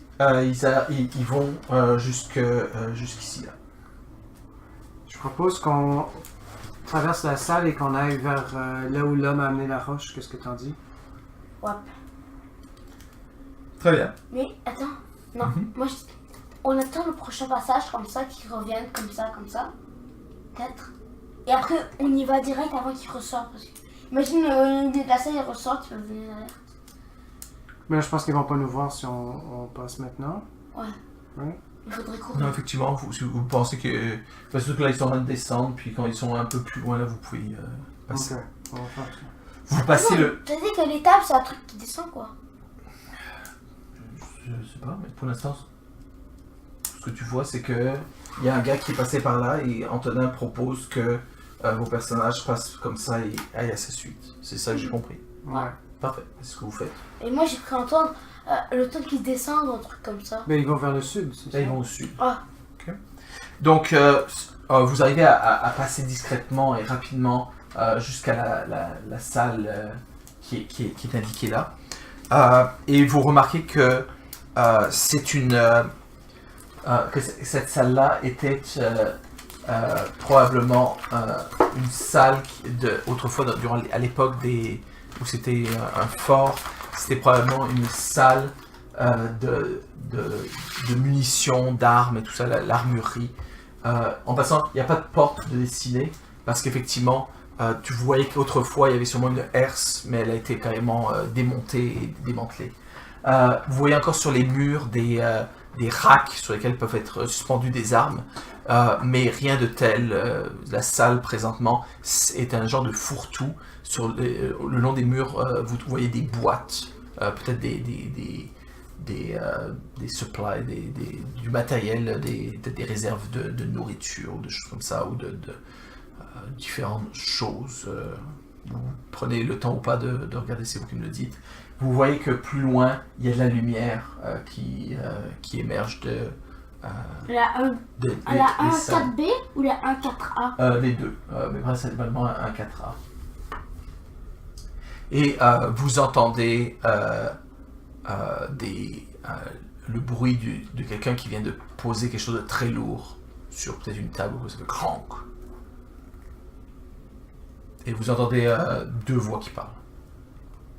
Ils vont jusqu'ici là. Je propose qu'on traverse la salle et qu'on aille vers là où l'homme a amené la roche. Qu'est-ce que t'en dis? Ouais. Très bien. Mais attends, non, Mhm. moi on attend le prochain passage comme ça, qu'ils reviennent comme ça, peut-être. Et après on y va direct avant qu'ils ressortent. Parce que, imagine, une des places, ils ressortent, ils peuvent venir derrière. Mais là, je pense qu'ils vont pas nous voir si on passe maintenant. Ouais. Ouais. Il faudrait courir. Non, effectivement, si vous pensez que... Parce que là, ils sont en train de descendre, puis quand ils sont un peu plus loin, là, vous pouvez passer. Ok, on va faire ça. Vous passez Non, le... t'as dit que l'étape c'est un truc qui descend quoi. Je sais pas, mais pour l'instant, ce que tu vois, c'est que il y a un gars qui est passé par là et Antonin propose que vos personnages passent comme ça et aillent à sa suite. C'est ça que j'ai compris. Ouais. Parfait, c'est ce que vous faites. Et moi j'ai cru entendre le temps qu'ils descendent ou un truc comme ça. Mais ils vont vers le sud, c'est ça? Là, ils vont au sud. Ah. Ok. Donc, vous arrivez à passer discrètement et rapidement jusqu'à la salle qui est indiquée là. Et vous remarquez que c'est une... cette salle-là était probablement une salle autrefois, à l'époque où c'était un fort, c'était probablement une salle de munitions, d'armes et tout ça, l'armurerie. En passant, il n'y a pas de porte de dessinée, parce qu'effectivement, tu voyais qu'autrefois il y avait sûrement une herse, mais elle a été carrément démontée et démantelée. Vous voyez encore sur les murs des racks sur lesquels peuvent être suspendues des armes, mais rien de tel. La salle présentement est un genre de fourre-tout. Le long des murs, vous voyez des boîtes, peut-être des supplies, du matériel, des réserves de nourriture, de choses comme ça, ou de différentes choses. Vous prenez le temps ou pas de regarder, c'est vous qui me le dites. Vous voyez que plus loin, il y a de la lumière qui émerge La des 1-4B ou la 1-4A? les deux, mais principalement un 4A. Et vous entendez le bruit de quelqu'un qui vient de poser quelque chose de très lourd sur peut-être une table où ça fait crank. Et vous entendez deux voix qui parlent.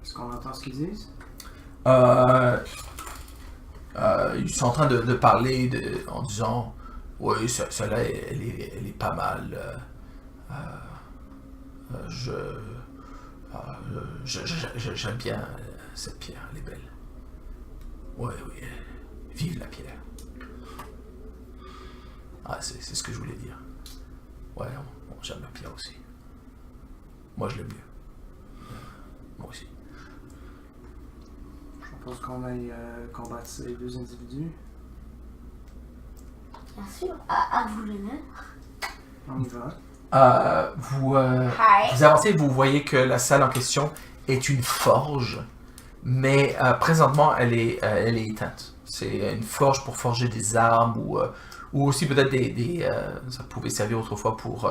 Est-ce qu'on entend ce qu'ils disent? Ils sont en train de parler en disant oui, celle-là, elle est pas mal. J'aime bien cette pierre, elle est belle. Oui, vive la pierre. Ah, c'est ce que je voulais dire. Ouais, j'aime la pierre aussi. Moi, je l'aime mieux. Moi aussi. Je propose qu'on aille combattre ces deux individus. Bien sûr, à vous l'honneur. On y va. Vous Hi. avancez, vous voyez que la salle en question est une forge, mais présentement elle est éteinte. C'est une forge pour forger des armes ou aussi peut-être ça pouvait servir autrefois pour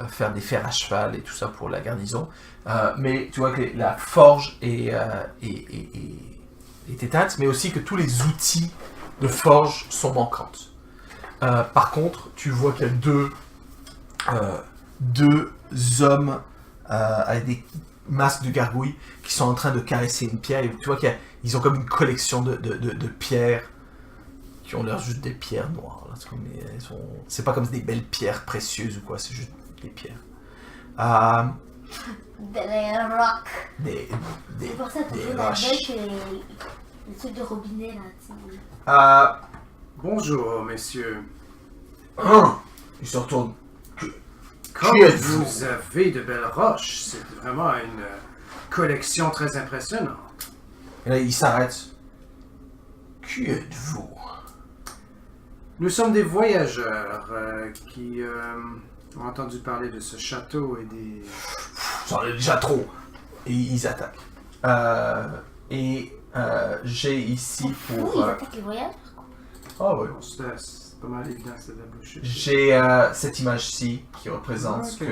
faire des fers à cheval et tout ça pour la garnison. Mais tu vois que la forge est éteinte, mais aussi que tous les outils de forge sont manquantes. Par contre, tu vois qu'il y a deux hommes avec des masques de gargouilles qui sont en train de caresser une pierre. Et tu vois qu'ils ont comme une collection de pierres qui ont l'air juste des pierres noires. Là. C'est pas comme des belles pierres précieuses ou quoi, c'est juste des pierres. Des rocs. Des C'est pour ça que des tu la roches. bec les trucs de robinet là, tu sais. Bonjour, messieurs. Ils se retournent. Comme Qui êtes-vous? vous avez de belles roches, c'est vraiment une collection très impressionnante. Et là, ils s'arrêtent. Qui êtes-vous? Nous sommes des voyageurs qui ont entendu parler de ce château et des... J'en ai déjà trop. Et ils attaquent. J'ai ici Oui, pour... ils attaquent les voyages. Ah oui. Bon, c'est pas mal évident, c'est de la bullshit. J'ai cette image-ci qui représente Ok.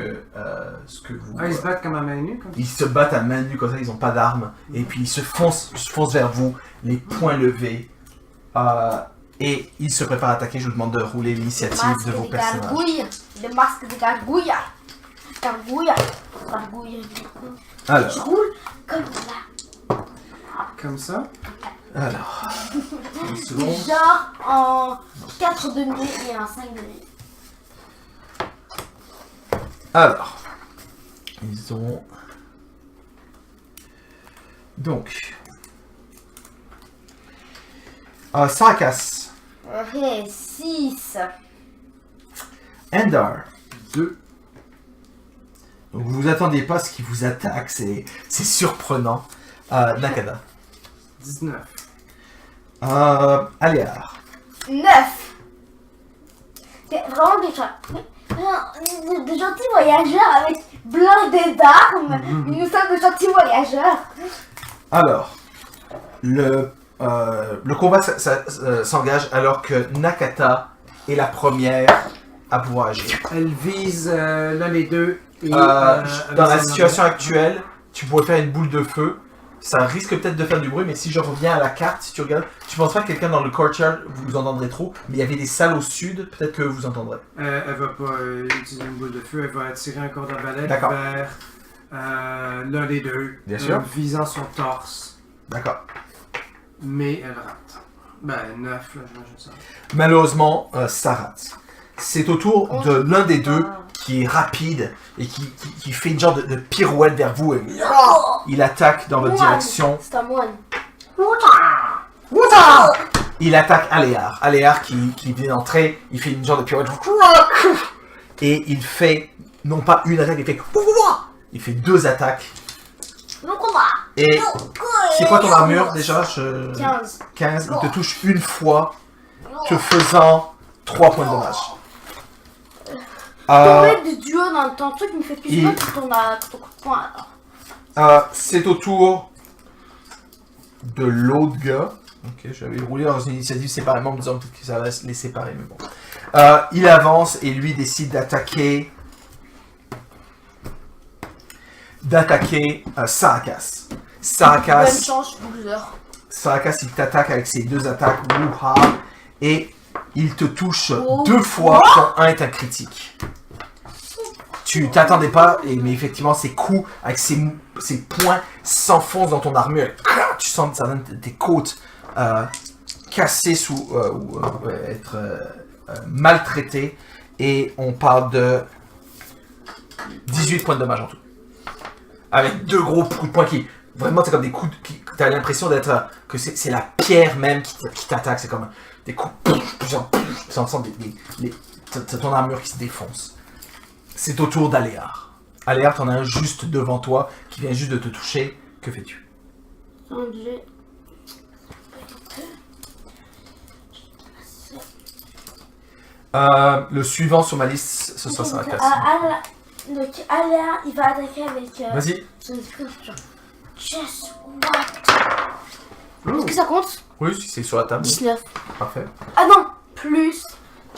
ce que vous... Ah, ils se battent comme à main nue, comme ça? Ils se battent à main nue comme ça, ils n'ont pas d'armes. Et puis ils se foncent vers vous, les poings levés. Et ils se préparent à attaquer. Je vous demande de rouler l'initiative de vos des personnages. gargouilles. Le masque des gargouilles. Gargouille. Gargouille. Je Alors, roule comme ça. Comme ça? alors. Une seconde. Genre en 4 demi et en 5 demi. Alors, ils ont... Donc... Sarkas, Ok, 6. Endar, 2. Donc vous vous attendiez pas à ce qui vous attaque, c'est surprenant. Nakada. 19. Aléar. 9. C'est vraiment des gentils voyageurs avec blindés d'armes. Nous sommes de gentils voyageurs. Alors, le combat s'engage alors que Nakata est la première à pouvoir agir. Elle vise l'un des deux. Et, Dans avec la son situation arme. actuelle, tu pourrais faire une boule de feu. Ça risque peut-être de faire du bruit, mais si je reviens à la carte, si tu regardes, tu penses pas que quelqu'un dans le courtyard, vous entendrez trop, mais il y avait des salles au sud, peut-être que vous entendrez. Elle va pas utiliser une boule de feu, elle va attirer un corde arbalète D'accord. vers l'un des deux, Bien sûr. visant son torse. D'accord. Mais elle rate. Ben, 9, là, j'imagine ça. Malheureusement, ça rate. C'est au tour de l'un des deux qui est rapide et qui fait une genre de pirouette vers vous et il attaque dans votre direction. C'est un moine. Il attaque Aléar. Aléar qui vient d'entrer, il fait une genre de pirouette et il fait non pas une attaque, il fait 2 attaques. Et c'est quoi ton armure déjà? 15. 15. Il te touche une fois, te faisant 3 points de dommage. Ton mec de duo dans ton truc me fait plus mal que ton coup de poing. C'est au tour de l'autre gars. Ok, j'avais roulé dans une initiative séparément, en me disant peut-être que ça va les séparer, mais bon. Il avance et lui décide d'attaquer. Sarakas. Bonne Sarakas, chance, loser. Sarakas, il t'attaque avec ses 2 attaques. Wouha, et il te touche 2 fois quand un est un critique. Tu t'attendais pas, mais effectivement, ses coups avec ses poings s'enfoncent dans ton armure. Tu sens que ça donne tes côtes cassées ou être maltraitées. Et on parle de 18 points de dommage en tout. Avec 2 gros coups de poing qui... Vraiment, c'est comme des coups qui... T'as l'impression d'être... que c'est la pierre même qui t'attaque. C'est comme des coups... Tu entends c'est ton armure qui se défonce. C'est au tour d'Aléar. Aléar, t'en as un juste devant toi qui vient juste de te toucher. Que fais-tu? Le suivant sur ma liste, ce sera Sarakas. Donc, Aléa, il va attaquer avec. Vas-y. Son esprit, genre. Just what? Est-ce que ça compte? Oui, si c'est sur la table. 19. Parfait. Ah non! Plus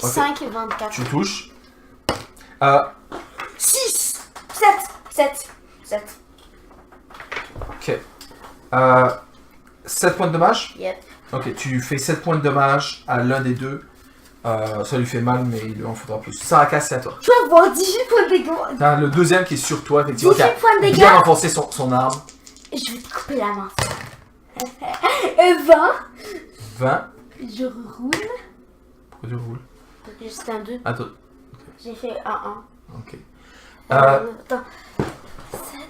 Ok. 5 et 24. Tu touches. 6! 7. Ok. 7 points de dommage? Yep. Ok, tu fais 7 points de dommage à l'un des deux. Ça lui fait mal, mais il lui en faudra plus. Sarakas, c'est à toi. Je vais avoir 18 points de dégâts. T'as le deuxième qui est sur toi, effectivement, qui 18 a points de dégâts. bien renforcé son arme. Je vais te couper la main. Et 20. 20. Je roule. Pourquoi tu roules? J'ai juste un 2. Attends. J'ai fait un 1. Ok. Attends. 7,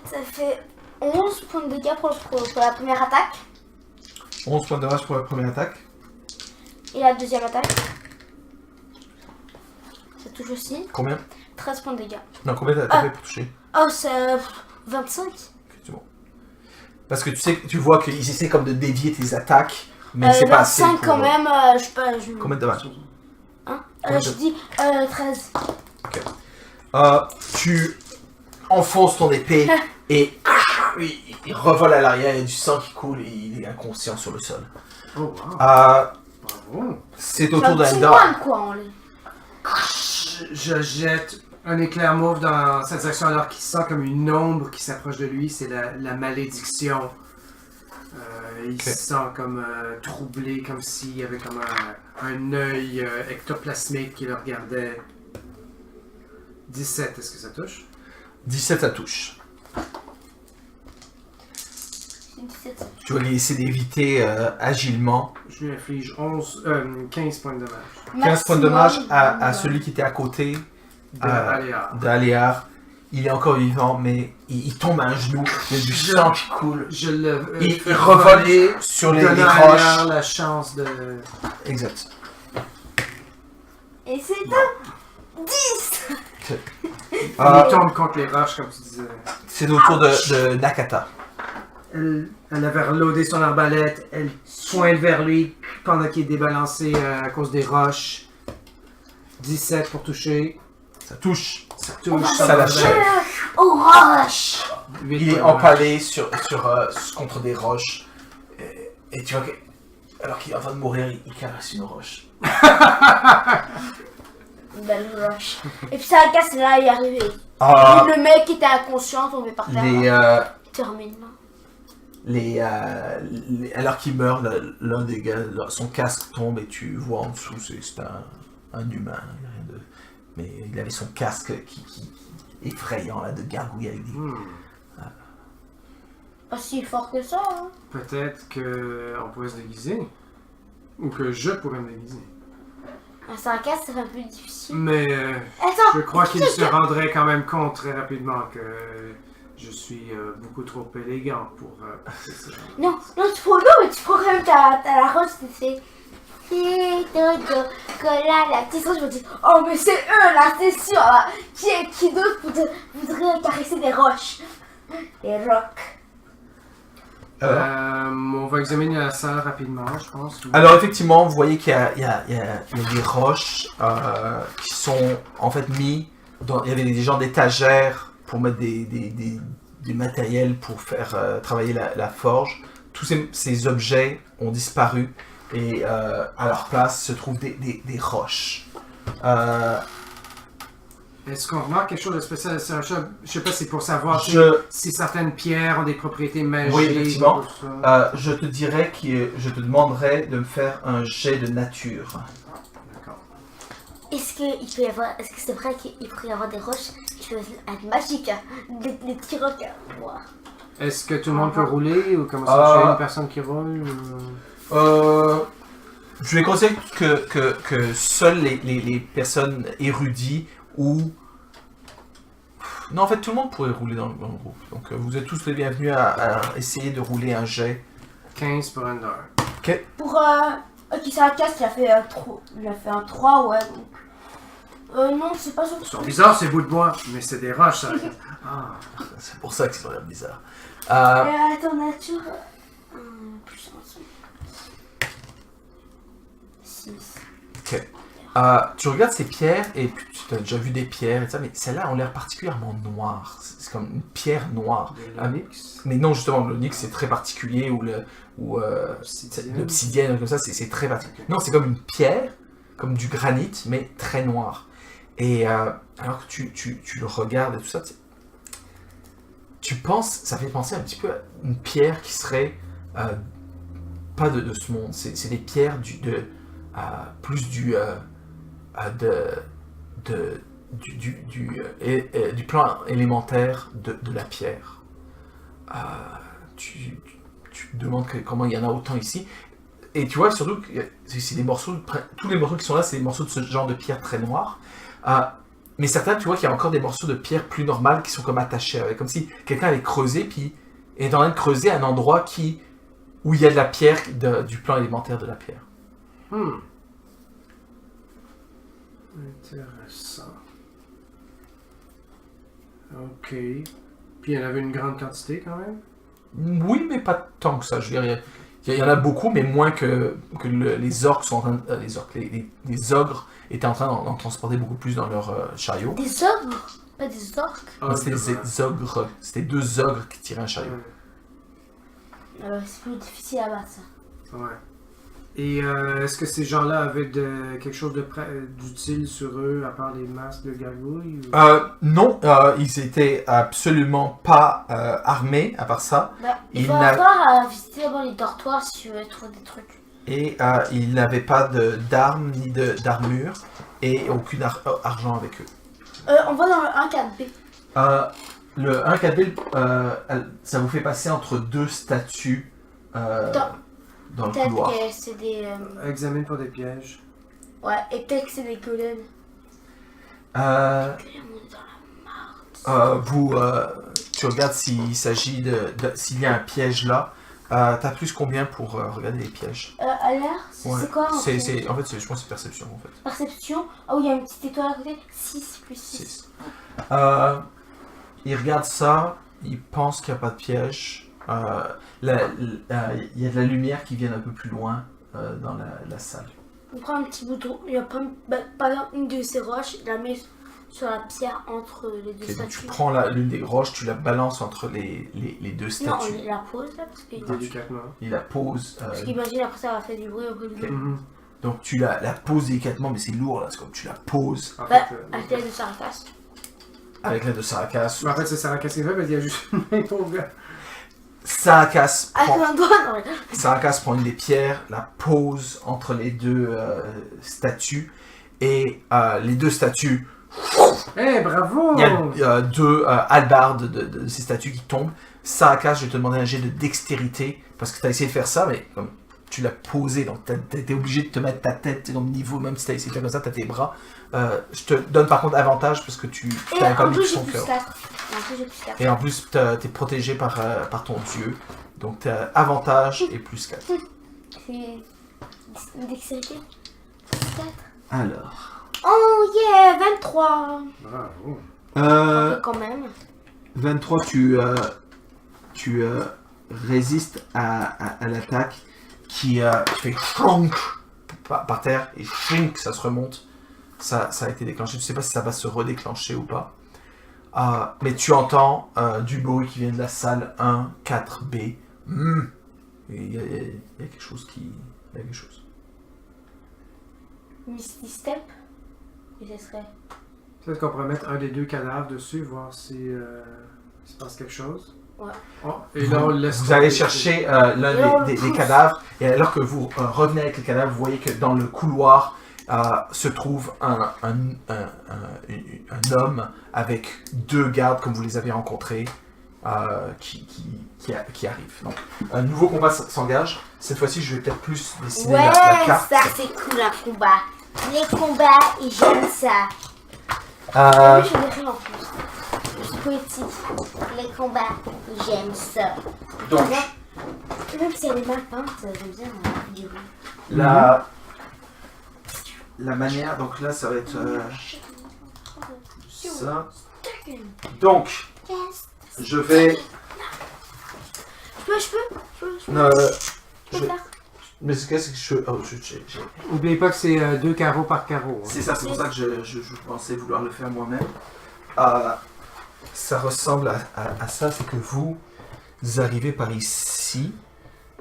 ça fait 11 points de dégâts pour la première attaque. 11 points de dommage pour la première attaque. Et la deuxième attaque. Ça touche aussi. Combien? 13 points de dégâts. Non, combien t'as fait pour toucher? Oh, c'est 25. C'est bon. Parce que tu vois qu'ils essaient comme de dévier tes attaques, mais c'est pas assez. 25 quand même. Je sais pas. Combien de dommages? Hein? Je dis 13. Tu enfonces ton épée et il revole à l'arrière, il y a du sang qui coule et il est inconscient sur le sol. Oh, wow. Bravo. C'est C'est au tour un petit d'Endor. moine, quoi, en lui. Je jette un éclair mauve dans cette direction alors qu'il sent comme une ombre qui s'approche de lui. C'est la malédiction. Il se sent comme troublé, comme s'il y avait comme un œil ectoplasmique qui le regardait. 17, est-ce que ça touche? 17 ça touche. 17. Tu vas essayer d'éviter agilement. Je lui inflige 15 points de dommage. 15 points de dommage à celui qui était à côté Aléa. d'Aléar. Il est encore vivant, mais il tombe à un genou. Il y a du sang qui coule. Je le Il revole sur les donnant à Aléa roches. la chance de... Exact. Et c'est un 10. Il tombe contre les roches, comme tu disais. C'est au tour de Nakata. Elle avait reloadé son arbalète, elle pointe vers lui pendant qu'il est débalancé à cause des roches. 17 pour toucher. Ça touche. Ça touche. Ça l'achève. Oh, roche. 8 Il est empalé contre des roches. Et tu vois que, alors qu'il est en train de mourir, il caresse une roche. Belle roche. Et puis ça casse là, il est arrivé. Ah, Le mec était inconscient, tombé par terre. Termine. Alors qu'il meurt, l'un des gars, son casque tombe et tu vois en dessous, c'est un humain. Il y a rien de... Mais il avait son casque qui effrayant là, de gargouille avec des... Pas si fort que ça. Hein. Peut-être qu'on pourrait se déguiser. Ou que je pourrais me déguiser. Un sarcasme, c'est un peu difficile. Mais Attends, je crois qu'il se rendrait quand même compte très rapidement que je suis beaucoup trop élégant pour porter ce genre. non, tu prends l'eau, mais tu prends quand même ta la roche, tu fais. Dodo, cola, la petite roche, je me dis, oh, mais c'est eux là, c'est sûr. Là. Qui d'autre voudrait caresser des roches? Des rocs. On va examiner la salle rapidement, je pense. Alors effectivement, vous voyez qu'il y a des roches qui sont en fait mis dans... Il y avait des genres d'étagères pour mettre des matériels pour faire travailler la forge. Tous ces objets ont disparu et à leur place se trouvent des roches. Est-ce qu'on remarque quelque chose de spécial à ce chat? Je sais pas si c'est pour savoir si certaines pierres ont des propriétés magiques. Oui, effectivement. ou ça. Je te dirais je te demanderais de me faire un jet de nature. D'accord. Est-ce que c'est vrai qu'il pourrait y avoir des roches qui peuvent être magiques? Des petits rocs. Wow. Est-ce que tout le monde peut rouler ou comment ça fait une personne qui roule Je vais conseiller que seules les personnes érudies ou... Non, en fait, tout le monde pourrait rouler dans le groupe. Donc, vous êtes tous les bienvenus à essayer de rouler un jet. 15 pour Ender. Ok. Pour ok, c'est un casque, il a fait un 3, ouais. Donc. Non, c'est pas ça. Ils sont bizarres ces bouts de bois, mais c'est des roches ça. Ah. C'est pour ça qu'ils ont l'air bizarres. Attends, nature. Puissance. 6. Ok. Tu regardes ces pierres et puis tu as déjà vu des pierres et tout ça, mais celles-là ont l'air particulièrement noires. C'est comme une pierre noire. L'onyx. Mais non, justement, l'onyx c'est très particulier ou l'obsidienne comme ça, c'est très particulier. Non, c'est comme une pierre, comme du granit, mais très noir. Et alors que tu le regardes et tout ça, tu penses, ça fait penser un petit peu à une pierre qui serait pas de ce monde. C'est des pierres plus du plan élémentaire de la pierre. Tu te demandes comment il y en a autant ici. Et tu vois surtout que c'est des morceaux, tous les morceaux qui sont là, c'est des morceaux de ce genre de pierre très noire. Mais certains, tu vois qu'il y a encore des morceaux de pierre plus normales qui sont comme attachés, comme si quelqu'un avait creusé puis est en train de creuser un endroit où il y a de la pierre du plan élémentaire de la pierre. Intéressant. Ok. Puis il y en avait une grande quantité quand même? Oui, mais pas tant que ça. Je veux dire, Il y en a beaucoup, mais moins que les orques sont en train de, les ogres étaient en train d'en transporter beaucoup plus dans leur chariot. Des ogres? Pas des orques? Non, c'était des ogres. C'était 2 ogres qui tiraient un chariot. C'est plus difficile à battre ça. Ouais. Et est-ce que ces gens-là avaient quelque chose d'utile sur eux, à part les masques de gargouilles? Non, ils étaient absolument pas armés, à part ça. Il faut avoir visiter d'abord les dortoirs si tu veux trouver des trucs. Et ils n'avaient pas d'armes ni d'armure, et aucun argent avec eux. On va dans le 1-4B. Le 1-4B, ça vous fait passer entre 2 statues dans le couloir. Peut-être que c'est des... Examine pour des pièges. Ouais, et peut-être que c'est des golems. On est dans la marde. Tu regardes s'il s'agit s'il y a un piège là. T'as plus combien pour regarder les pièges? À l'air, c'est quoi en fait, je pense que c'est perception en fait. Perception. Ah oui, il y a une petite étoile à côté. 6 plus 6. Il regarde ça, il pense qu'il n'y a pas de piège. Il y a de la lumière qui vient un peu plus loin dans la salle. On prend un petit bout de... Il y a par exemple une de ces roches, il la met sur la pierre entre les deux statues. Tu prends l'une des roches, tu la balances entre les 2 statues. Non, on la pose là, parce qu'il il la pose. Parce qu'imagine après ça va faire du bruit au bout de l'eau. Donc tu la poses délicatement, mais c'est lourd là, c'est comme tu la poses. Avec l'aide de Saracas. Avec l'aide de Saracas. En fait, c'est Saracas qui fait, mais il y a juste une main pour gars. Saracas prend une des pierres, la pose entre les 2 statues, et les 2 statues. Bravo! Il y a 2 hallebardes de ces statues qui tombent. Saracas, je vais te demander un jet de dextérité, parce que tu as essayé de faire ça, mais comme tu l'as posé, donc tu été obligé de te mettre ta tête au niveau, même si tu as essayé de faire comme ça, tu as tes bras. Je te donne par contre avantage, parce que tu n'avais pas mis tout son cœur. Et en plus, tu es protégé par ton dieu, donc tu as avantage et plus 4. C'est une dextérité 4. Alors... Oh yeah, 23. Bravo. Quand même. 23, tu résistes à l'attaque qui fait chlonk par terre et chlonk, ça se remonte. Ça a été déclenché. Tu sais pas si ça va se redéclencher ou pas. Mais tu entends du bruit qui vient de la salle 1, 4B. Il y a quelque chose qui... Il y a quelque chose. Misty Step. Et ce serait... Peut-être qu'on pourrait mettre un des 2 cadavres dessus, voir si il se passe quelque chose. Ouais. Oh, et là, on le laisse. Vous allez chercher l'un des cadavres, et alors que vous revenez avec le cadavre, vous voyez que dans le couloir se trouve un homme avec 2 gardes, comme vous les avez rencontrés, qui arrivent. Donc, un nouveau combat s'engage. Cette fois-ci, je vais peut-être plus dessiner la carte. Ça c'est cool un combat. Les combats, j'aime ça. Euh... Je vais rire en plus. Je suis poétique. Les combats, j'aime ça. Donc, même si elle est mal peinte, j'aime bien du bruit. La manière, donc là, ça va être ça. Donc, je vais... Je peux Mais qu'est-ce que je... Oh, N'oubliez pas que c'est 2 carreaux par carreau. Hein. C'est ça, c'est pour ça que je pensais vouloir le faire moi-même. Ça ressemble à ça, c'est que vous arrivez par ici,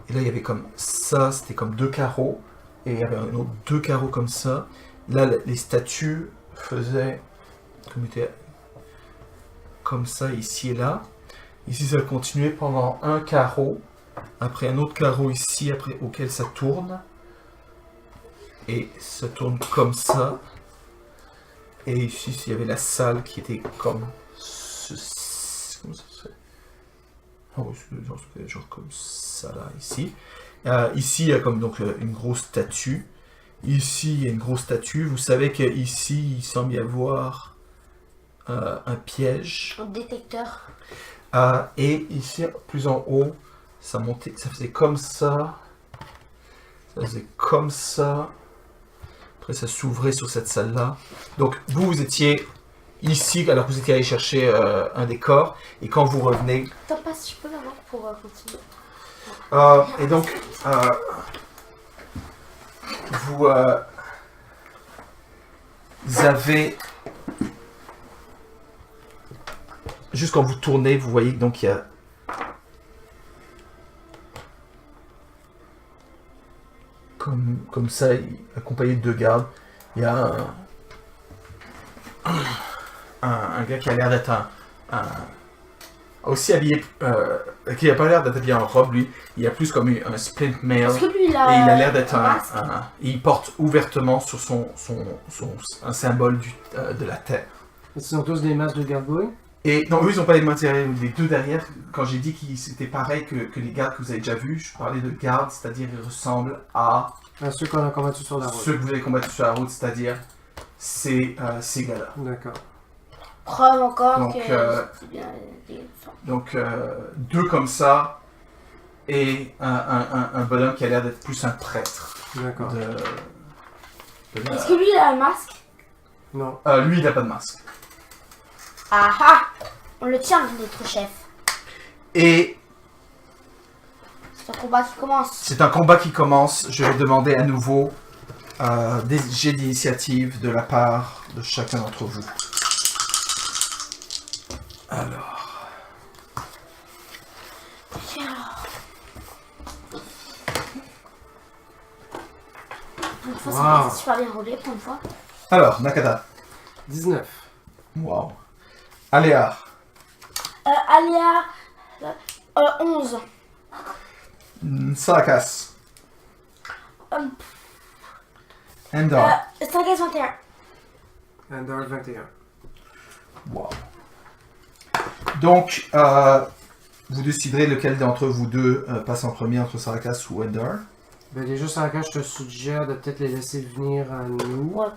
et là il y avait comme ça, c'était comme 2 carreaux, et il y avait un autre 2 carreaux comme ça. Là, les statues faisaient comme ça, ici et là. Ici, ça continuait pendant un carreau. Après un autre carreau ici, après auquel ça tourne. Et ça tourne comme ça. Et ici, il y avait la salle qui était comme ceci. Comment ça se fait? Ah oui, c'est genre comme ça là, ici. Ici, il y a comme donc une grosse statue. Ici, il y a une grosse statue. Vous savez qu'ici, il semble y avoir un piège. Un détecteur. Et ici, plus en haut, ça montait, ça faisait comme ça. Ça faisait comme ça. Après, ça s'ouvrait sur cette salle-là. Donc, vous étiez ici, alors que vous étiez allé chercher un des corps. Et quand vous revenez... Attends, pas si je peux l'avoir pour continuer. et donc, vous avez... Juste quand vous tournez, vous voyez que donc il y a... Comme ça, accompagné de 2 gardes, il y a un gars qui a l'air d'être aussi habillé, qui n'a pas l'air d'être habillé en robe, lui. Il a plus comme un splint mail. Est-ce que lui, Et il a l'air d'être masque? il porte ouvertement sur un symbole de la terre. Ils sont tous des masques de gargouilles. Et non, eux, ils n'ont pas les matériels. Les 2 derrière, quand j'ai dit qu'ils c'était pareil que les gardes que vous avez déjà vus, je parlais de gardes, c'est-à-dire ils ressemblent à Ceux qu'on a combattus sur la route. ceux que vous avez combattus sur la route, c'est-à-dire ces gars-là. D'accord. Preuve encore Donc, que c'est bien Donc, 2 comme ça, et un bonhomme qui a l'air d'être plus un prêtre. D'accord. Est-ce que lui, il a un masque? Non. Lui, il n'a pas de masque. Ah ah! On le tient, notre chef. Et C'est un combat qui commence. c'est un combat qui commence. Je vais demander à nouveau des jets d'initiative de la part de chacun d'entre vous. Alors, Pour une fois, Wow. c'est super bien roulé pour une fois. alors Nakata. 19. Wow. Aléa. Alia, 11. Sarakas. Endor. 5 et 21. Endor 21. Wow. Donc, vous déciderez lequel d'entre vous deux passe en premier entre Sarakas ou Endor. Ben déjà, Saraka, je te suggère de peut-être les laisser venir à nous. Ouais.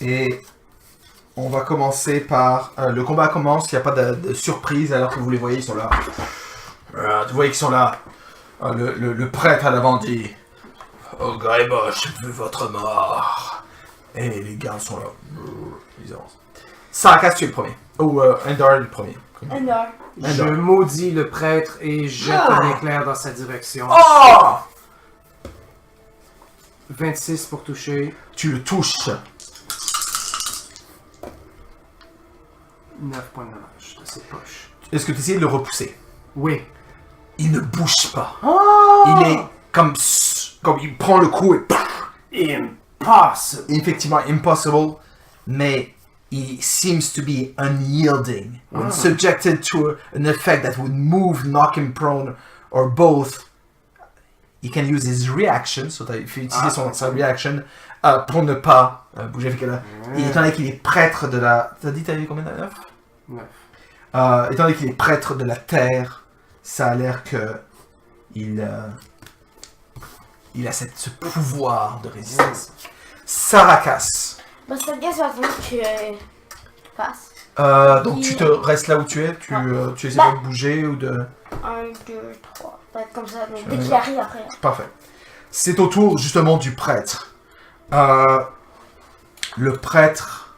Et on va commencer par... le combat commence, il n'y a pas de surprise alors que vous les voyez, ils sont là. Tu vois qu'ils sont là. Le prêtre à l'avant dit « Oh, Greybosh, j'ai vu votre mort. » Et les gardes sont là. Ils avancent. Sarakas, tu es le premier. Ou Endor est le premier. Endor. Je maudis le prêtre et jette un éclair dans sa direction. Oh! 26 pour toucher. Tu le touches. 9 points de dommage de ses poches. Est-ce que tu essaies de le repousser? Oui. Il ne bouge pas. Il est comme il prend le coup et Impossible. effectivement impossible, mais he seems to be unyielding when subjected to an effect that would move, knock him prone, or both. He can use his reaction, so il fait utiliser sa reaction pour ne pas bouger avec elle. Et étant donné qu'il est prêtre de la... T'as dit t'avais combien de 9? 9. Étant donné qu'il est prêtre de la terre, ça a l'air que il a ce pouvoir de résistance. Sarakas. Bah, ça gars, ça attendre que tu passes. Donc tu te restes là où tu es, tu essaies pas de bouger ou de... 1, 2, 3. Ça va être comme ça. Donc, dès Ouais. qu'il arrive après. Parfait. C'est au tour justement du prêtre. Le prêtre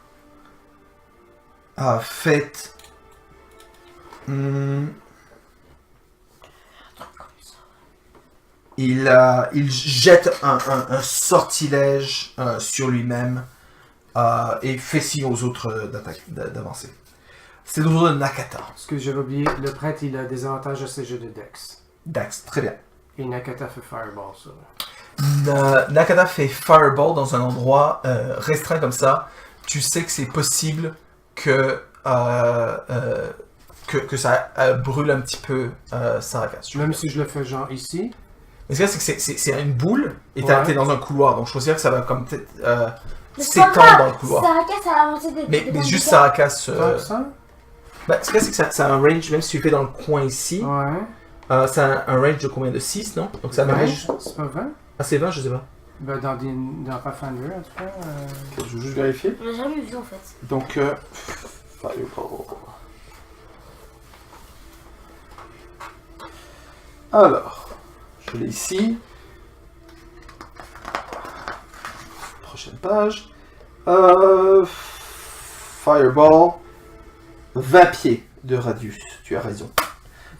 a fait... Il jette un sortilège sur lui-même et fait signe aux autres d'avancer. C'est au tour de Nakata. Ce que j'avais oublié, le prêtre, il a des avantages à ses jeux de Dex. Dax, très bien. Et Nakata fait Fireball, ça. Nakata fait Fireball dans un endroit restreint comme ça. Tu sais que c'est possible que ça brûle un petit peu Sarakas. Même si je le fais genre ici. Mais ce qu'il y a, c'est que c'est une boule et Ouais. t'es dans un couloir. Donc je considère que ça va comme peut-être Mais c'est pas s'étendre grave, dans le couloir. Sarakas a avancé des Mais juste Sarakas... Ça? ce qu'il y a, c'est que ça a un range, même si tu le fais dans le coin ici, Ouais. ça a un range de combien? De 6, non? Donc ça 20? m'arrête juste... C'est pas 20? Ah, c'est 20, je sais pas. Ben, dans Pathfinder, en tout cas. Je veux juste vérifier. On l'a jamais vu en fait. Donc, Fireball. Alors, je l'ai ici. Prochaine page. Fireball. 20 pieds de radius. Tu as raison.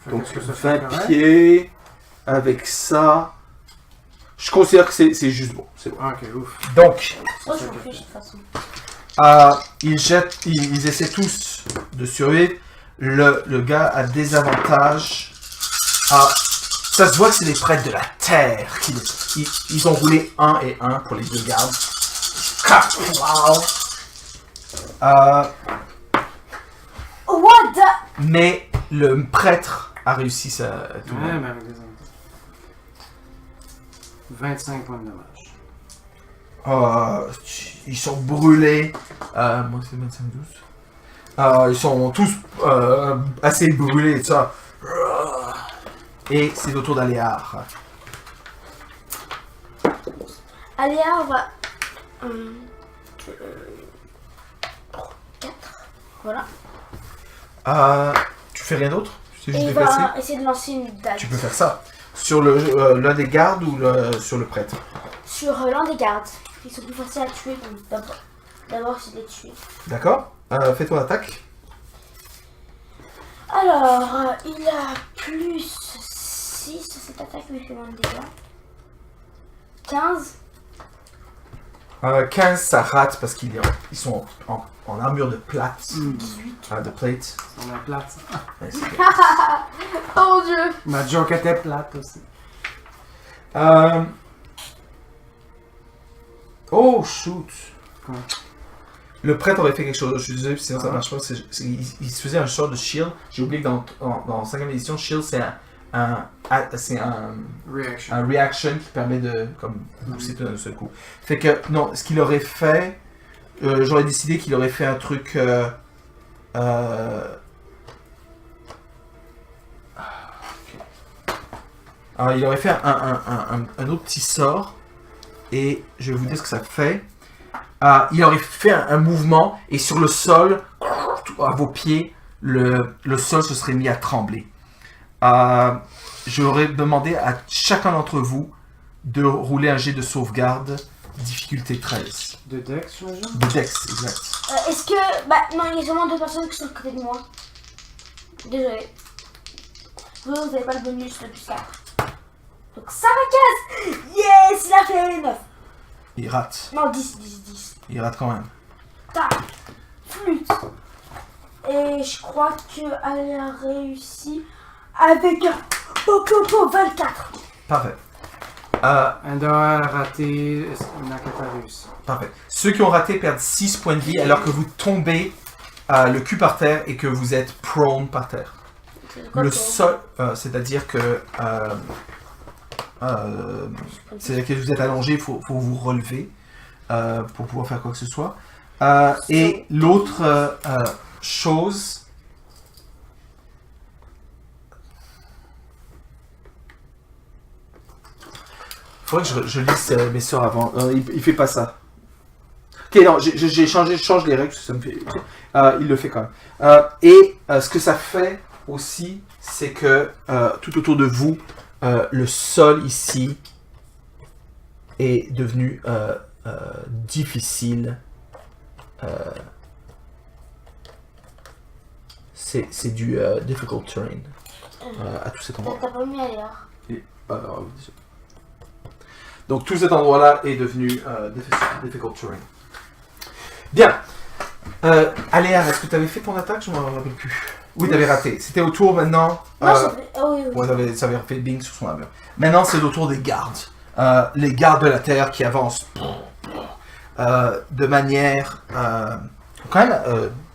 Fait Donc, qu'est-ce que ça fait 20 correct? pieds. avec ça, je considère que c'est juste bon. C'est bon. Ok, ouf. Donc, Moi, je m'en fiche de toute façon. ils essaient tous de survivre. Le gars a des avantages. Ça se voit que c'est des prêtres de la terre. Ils ont roulé 1 et 1 pour les deux gardes. What the... Mais le prêtre a réussi ça tout le Ouais, monde. mais avec des avantages. 25 points de dommage. Ils sont brûlés. Moi c'est 25-12. Ils sont tous assez brûlés et ça. Et c'est le tour d'Aléar. Allez, on va... 4. Voilà. Tu fais rien d'autre? Tu sais Et juste il déplacer? va essayer de lancer une dague. Tu peux faire ça. Sur l'un des gardes ou sur le prêtre? Sur l'un des gardes. Ils sont plus faciles à tuer, donc d'abord essayer de les tuer. D'accord. Fais ton attaque. Alors, il a plus 6 cette attaque, mais il fait moins de dégâts. 15. 15, ça rate parce qu'ils sont en armure de plate. 18. De plate. On a plate. Ouais, c'est bien. Oh mon dieu. Ma joke était plate aussi. Oh, shoot. Quoi? Le prêtre aurait fait quelque chose. Je suis désolé, sinon ça marche pas. Il se faisait un sort de shield. J'ai oublié que dans 5ème édition, shield, c'est un reaction qui permet de comme booster tout d'un seul coup. Fait que, non, ce qu'il aurait fait, j'aurais décidé qu'il aurait fait un truc. Alors, il aurait fait un autre petit sort. Et je vais vous dire ce que ça fait. Il aurait fait un mouvement. Et sur le sol, à vos pieds, le sol se serait mis à trembler. J'aurais demandé à chacun d'entre vous de rouler un jet de sauvegarde. Difficulté 13. De Dex, j'imagine? De Dex, exact. Est-ce que... Bah non, il y a seulement 2 personnes qui sont à côté de moi. Désolé. Vous n'avez pas le bonus de plus 4. Donc ça va 15. Yes, il a fait 9. Il rate. Non, 10. Il rate quand même. Tac. Flûte. Et je crois qu'elle a réussi avec un 24. Parfait. Ender a raté, Nakata a réussi. Parfait. Ceux qui ont raté perdent 6 points de vie alors que vous tombez le cul par terre et que vous êtes prone par terre. Le sol, c'est-à-dire que c'est-à-dire que vous êtes allongé, il faut vous relever pour pouvoir faire quoi que ce soit. Et l'autre chose... Il faudrait que je lise mes sorts avant. Il fait pas ça. Ok, non, je change les règles, ça me fait... il le fait quand même. Et ce que ça fait aussi, c'est que tout autour de vous, le sol ici est devenu difficile. C'est du difficult terrain à tout cet endroit. T'as pas mis ailleurs. Donc tout cet endroit-là est devenu difficult terrain. Bien. Aléa, est-ce que tu avais fait ton attaque? Je ne m'en rappelle plus. Oui, tu avais raté. C'était au tour maintenant. Moi, j'ai fait... Oh, oui. Ouais, ça avait fait bing sur son armure. Maintenant, c'est au tour des gardes. Les gardes de la Terre qui avancent de manière quand même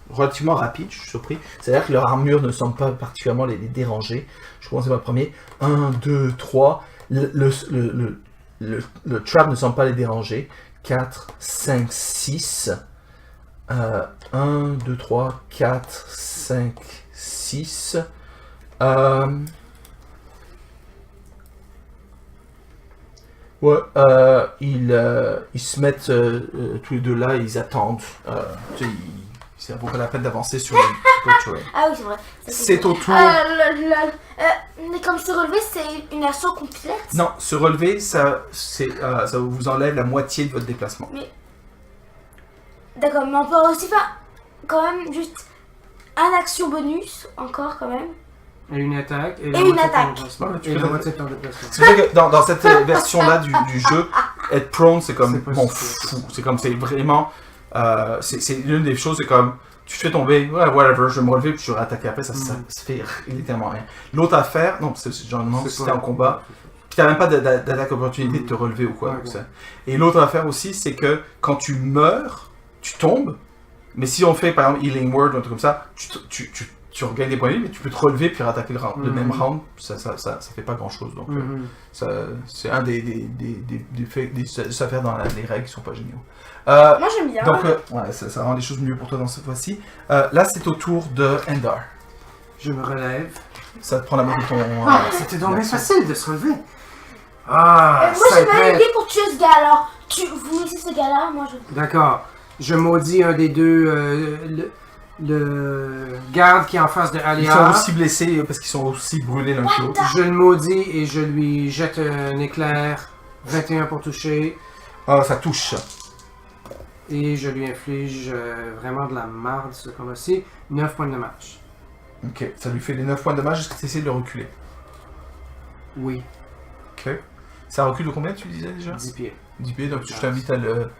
relativement rapide, je suis surpris. C'est-à-dire que leur armure ne semble pas particulièrement les déranger. Je commence par le premier. 1, 2, 3. Le trap ne semble pas les déranger. 4, 5, 6. 1, 2, 3, 4, 5, 6. Ouais, ils se mettent tous les deux là, ils attendent. C'est pas la peine d'avancer sur le terrain. Ah oui, c'est vrai. C'est au tour. Mais comme se relever, c'est une action complète. Non, se relever, ça vous enlève la moitié de votre déplacement. Mais... D'accord, mais on peut aussi faire quand même juste un action bonus, encore quand même. Et une attaque. Et une attaque. Ouais, tu Et peux la donner- moitié de ton déplacement. C'est vrai que dans cette version-là du jeu, être prone, c'est comme C'est pas bon super. fou. C'est comme, c'est vraiment. C'est l'une des choses, c'est comme. Tu te fais tomber, ouais, whatever, je vais me relever puis je vais attaquer après, ça fait littéralement rien. L'autre affaire, non, c'est généralement si t'es en combat, puis t'as même pas d'attaque opportunité de te relever ou quoi. Ouais, ça. Et l'autre affaire aussi, c'est que quand tu meurs, tu tombes, mais si on fait par exemple Healing Word ou un truc comme ça, tu regagnes des points de vie, mais tu peux te relever puis attaquer le même round, ça fait pas grand chose. Donc c'est un des affaires dans les règles qui sont pas géniaux. Moi j'aime bien. Donc, ouais, ça rend les choses mieux pour toi dans cette fois-ci. Là, c'est au tour de Endar. Je me relève. Ça te prend la main de ton. C'était donc bien facile de se relever. Ah, moi ça j'ai pas prête. une idée pour tuer ce gars alors. Vous laissez ce gars-là, moi je. D'accord. Je maudis un des deux, le garde qui est en face de Ils sont Aléa. aussi blessés parce qu'ils sont aussi brûlés l'un que l'autre. Je le maudis et je lui jette un éclair. 21 pour toucher. Ah, ça touche. Et je lui inflige vraiment de la marde ce combat-ci. 9 points de dommage. Ok, ça lui fait les 9 points de dommage. Est-ce que tu essaies de le reculer? Oui, Ok. Ça recule de combien tu disais déjà? 10 pieds. 10 pieds, donc je t'invite à le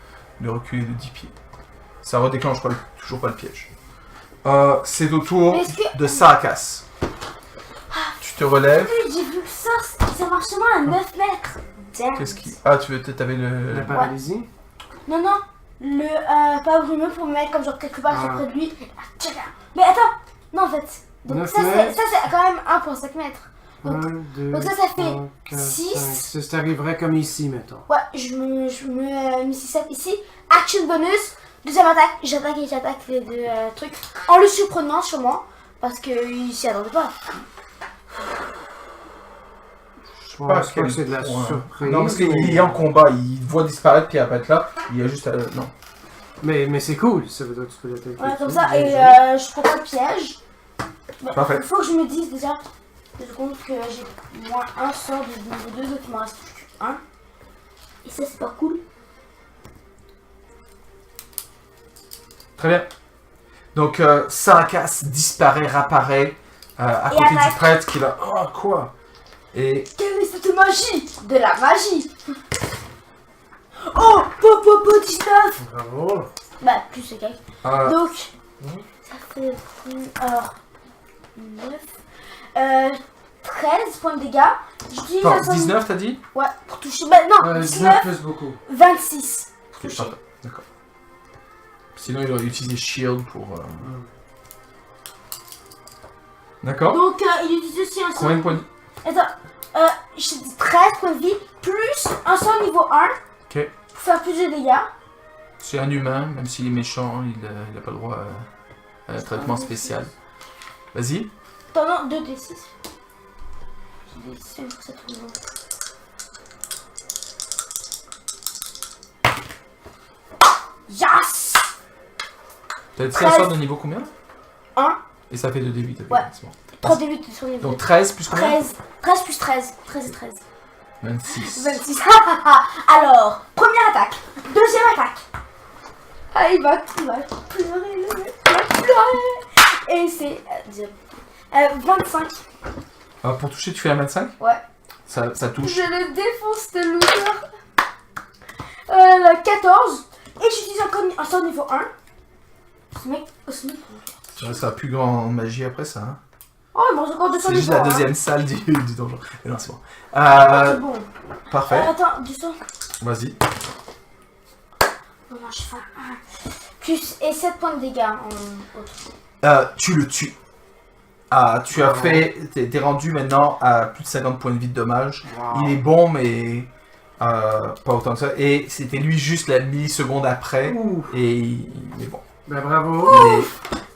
reculer de 10 pieds. Ça redéclenche toujours pas le piège. C'est au tour Mais est-ce que. de Sarkas. Tu te relèves. Oui, j'ai vu que ça marche seulement à 9 mètres. Damn. Qu'est-ce qui. Ah, t'avais le. La paralysie. Non, non, le pas brumeux pour me mettre comme genre quelque part Ah. près de lui. Ah, tchac. Mais attends, non en fait. Donc 9 ça mètres. c'est quand même 1,5 mètres. 1, 2, donc ça fait 4, six. 5, 6. Ça arriverait comme ici, mettons. Ouais, je me mets 6 ici. Action bonus. Deuxième attaque, j'attaque les deux trucs. En le surprenant sûrement. Parce qu'il s'y attendait pas. Je pense pas que c'est de la Ouais. surprise. Non, parce qu'il mais- est en combat, il voit disparaître puis apparaître là. Il y a juste à. Non. Mais c'est cool, ça veut dire que tu peux l'attaquer. Ouais, comme ça. Et je prends pas le piège. Bah, Parfait. il faut que je me dise déjà. 2 secondes que j'ai moins un sort de niveau 2, donc il m'en reste plus qu'un. Et ça, c'est pas cool. Très bien. Donc, Sarkas disparaît, réapparaît à Et côté attaque. du prêtre qui l'a. Oh, quoi? Et. Quelle est cette magie? De la magie. Oh, po, 19. Bravo. Bah, plus c'est quelque. euh, Donc, ça fait. Alors. 9. 13 points de dégâts. J'utilise attends, un sort- 19, t'as dit? Ouais, pour toucher. Bah, non, 19 19, plus beaucoup. 26. Ok, pardon. D'accord. Sinon, il aurait utilisé Shield pour. D'accord. Donc, il utilise aussi un sort. Combien de points de... Attends, j'ai dit 13 points de vie, plus un sort niveau 1 Ok. pour faire plus de dégâts. C'est un humain, même s'il est méchant, il a pas le droit à un traitement spécial. Vas-y. Attends, non, 2d6. J'ai des 5 pour cette raison. Yes! T'as dit un sort de niveau combien? 1, Et ça fait 2d8. Ouais. c'est bon. 3 d8 sur niveau. Donc 13 plus combien? 13. 13 plus 13. 13 et 13. 26. 26. Alors, première attaque. Deuxième attaque. Ah, il va pleurer, le mec. Il va pleurer. Et c'est 25. Pour toucher, tu fais un 25? Ouais. Ça touche. Je le défonce, ce loser. 14. Et j'utilise encore un sort niveau 1. Ce mec aussi. Tu restes à plus grande magie après ça. Hein? Oh, il mange encore 200 C'est juste niveau la 1. deuxième salle du donjon. Mais non, c'est bon. C'est bon. Parfait. Attends, du sang. Vas-y. Non, non, je fais un. Plus et 7 points de dégâts en autre. Tu le tues. Tu as fait. T'es rendu maintenant à plus de 50 points de vie de dommage. Wow. Il est bon, mais. Pas autant que ça. Et c'était lui juste la milliseconde après. Ouh. Et il est bon. Ben bravo.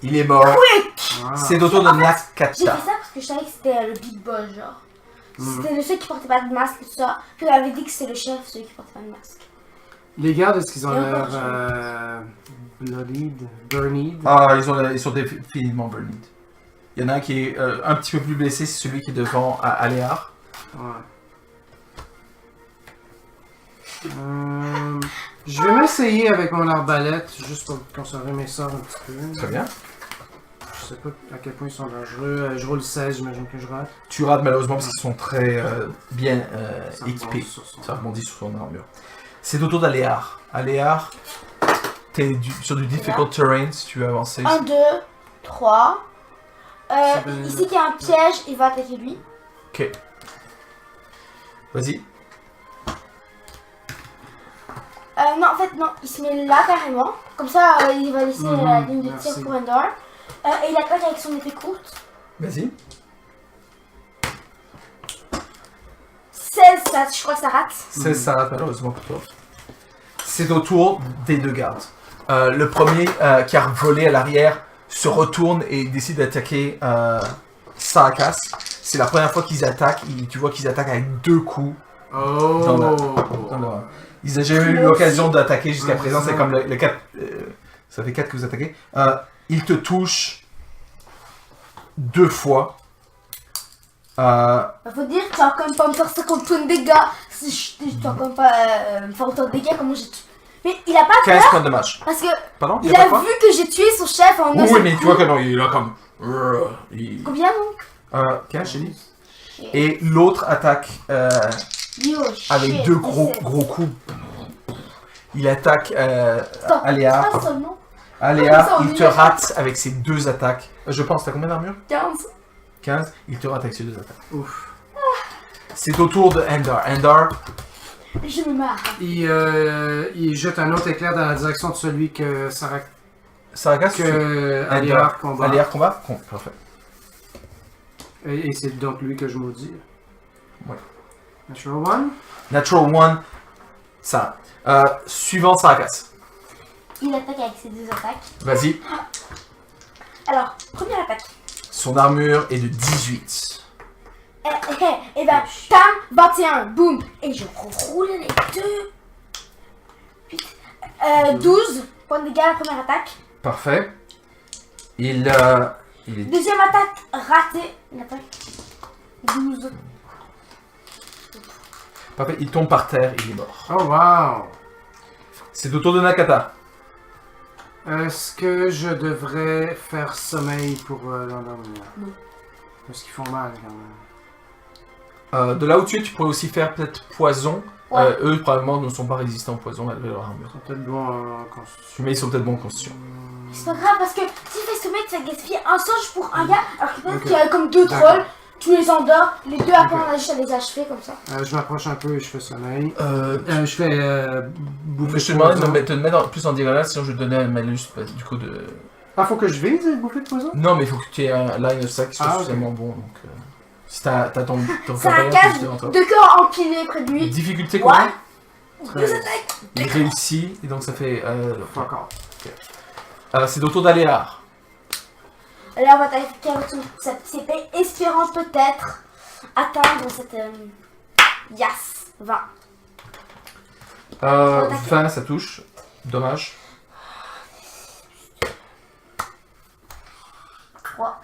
Il est mort. Wow. C'est au tour de J'ai fait Nakata. ça parce que je savais que c'était le big boss, genre. Mhm. C'était le seul qui portait pas de masque et tout ça. Puis on avait dit que c'était le chef, celui qui portait pas de masque. Les gardes, est-ce qu'ils ont Et l'air encore, bloodied, burnied? Ils sont définitivement burned. Il y en a un qui est un petit peu plus blessé, c'est celui qui est devant Aléar. Ouais. Je vais m'essayer avec mon arbalète, juste pour conserver mes sorts un petit peu. Très bien. sais pas à quel point ils sont dangereux. Je roule 16, j'imagine que je rate. Tu rates malheureusement parce qu'ils sont très bien Ça équipés. rebondit sur son- Ça rebondit sur son armure. C'est au tour d'Aléar. Aléar, t'es sur du difficult terrain si tu veux avancer. 1, 2, 3. bien. Ici, il y a un piège, il va attaquer lui. Ok. Vas-y. Non, en fait, non, il se met là carrément. Comme ça, il va laisser la ligne de tir merci. pour Endor. Et il attaque avec son épée courte. Vas-y. 16, ça, je crois que ça rate. 16, ça rate malheureusement pour toi. C'est au tour des deux gardes. Le premier qui a volé à l'arrière se retourne et décide d'attaquer Sarakas. C'est la première fois qu'ils attaquent. Tu vois qu'ils attaquent avec 2 coups. Oh! Ils n'ont jamais eu l'occasion d'attaquer jusqu'à présent. C'est comme le 4. Ça fait 4 que vous attaquez. Ils te touchent 2 fois. Faut dire que tu vas quand même pas me faire 50 points de dégâts. Si tu vas quand même pas me faire autant de dégâts comme moi j'ai tué. Mais il a pas 15 peur points de match. parce que Pardon? il a a pas quoi? vu que j'ai tué son chef en un Oui, seul mais coup. tu vois que non, il a comme. Combien donc 15, j'ai dit. Et l'autre attaque Yo, avec shit, 2 17. gros coups. Il attaque Attends, Aléar. pas seulement Aléar, ça, on il est te là. rate avec ses 2 attaques. Je pense, t'as combien d'armure? 15. 15. Il te rate avec ses 2 attaques. Ouf. C'est au tour de Endar. Endar, Je me marre. Il jette un autre éclair dans la direction de celui que Sarakas, Aléar combat. Aléar combat? Parfait. Et c'est donc lui que je maudis. Ouais. Natural one. Natural 1, ça. Suivant Sarakas. Il attaque avec ses 2 attaques. Vas-y. Alors, première attaque. Son armure est de 18. Et ben, tam, 21, boum. Et je roule les 2. 12 points de dégâts à la première attaque. Parfait. Il est... Deuxième attaque ratée. Une attaque. 12. Parfait. Il tombe par terre, il est mort. Oh wow! C'est au tour de Nakata. Est-ce que je devrais faire sommeil pour l'endormir? Non. Parce qu'ils font mal quand même. De là où tu es, tu pourrais aussi faire peut-être poison. Ouais. Eux, probablement, ne sont pas résistants au poison malgré leur armure. C'est peut-être bon en constitution. Mais ils sont peut-être bons en constitution. C'est pas grave parce que s'il fait sommeil, tu vas gaspiller un singe pour un gars. Alors que peut-être Ok. qu'il y a comme 2 D'accord. trolls. Tu les endors. Les 2 après Ok. on a juste à les achever comme ça. Je m'approche un peu et je fais sommeil. Je Je fais bouffer te de demandais de poison. te mettre plus en diagonale, sinon je te donnais un malus du coup de... Ah, faut que je vise et bouffer de poison? Non, mais il faut que tu aies un line of sight qui soit Ah, ok. suffisamment bon. Donc, si t'as ton C'est un compagnon cage qui est devant toi. 2 corps empilés près de lui. Difficulté Ouais. combien? 2 attaques. Il réussit, et donc ça fait... Fuck off. c'est au tour d'Aléar. Là, on va attaquer avec cette épée, espérant peut-être atteindre cette. Yes! 20. 20, ça touche. Dommage. 3.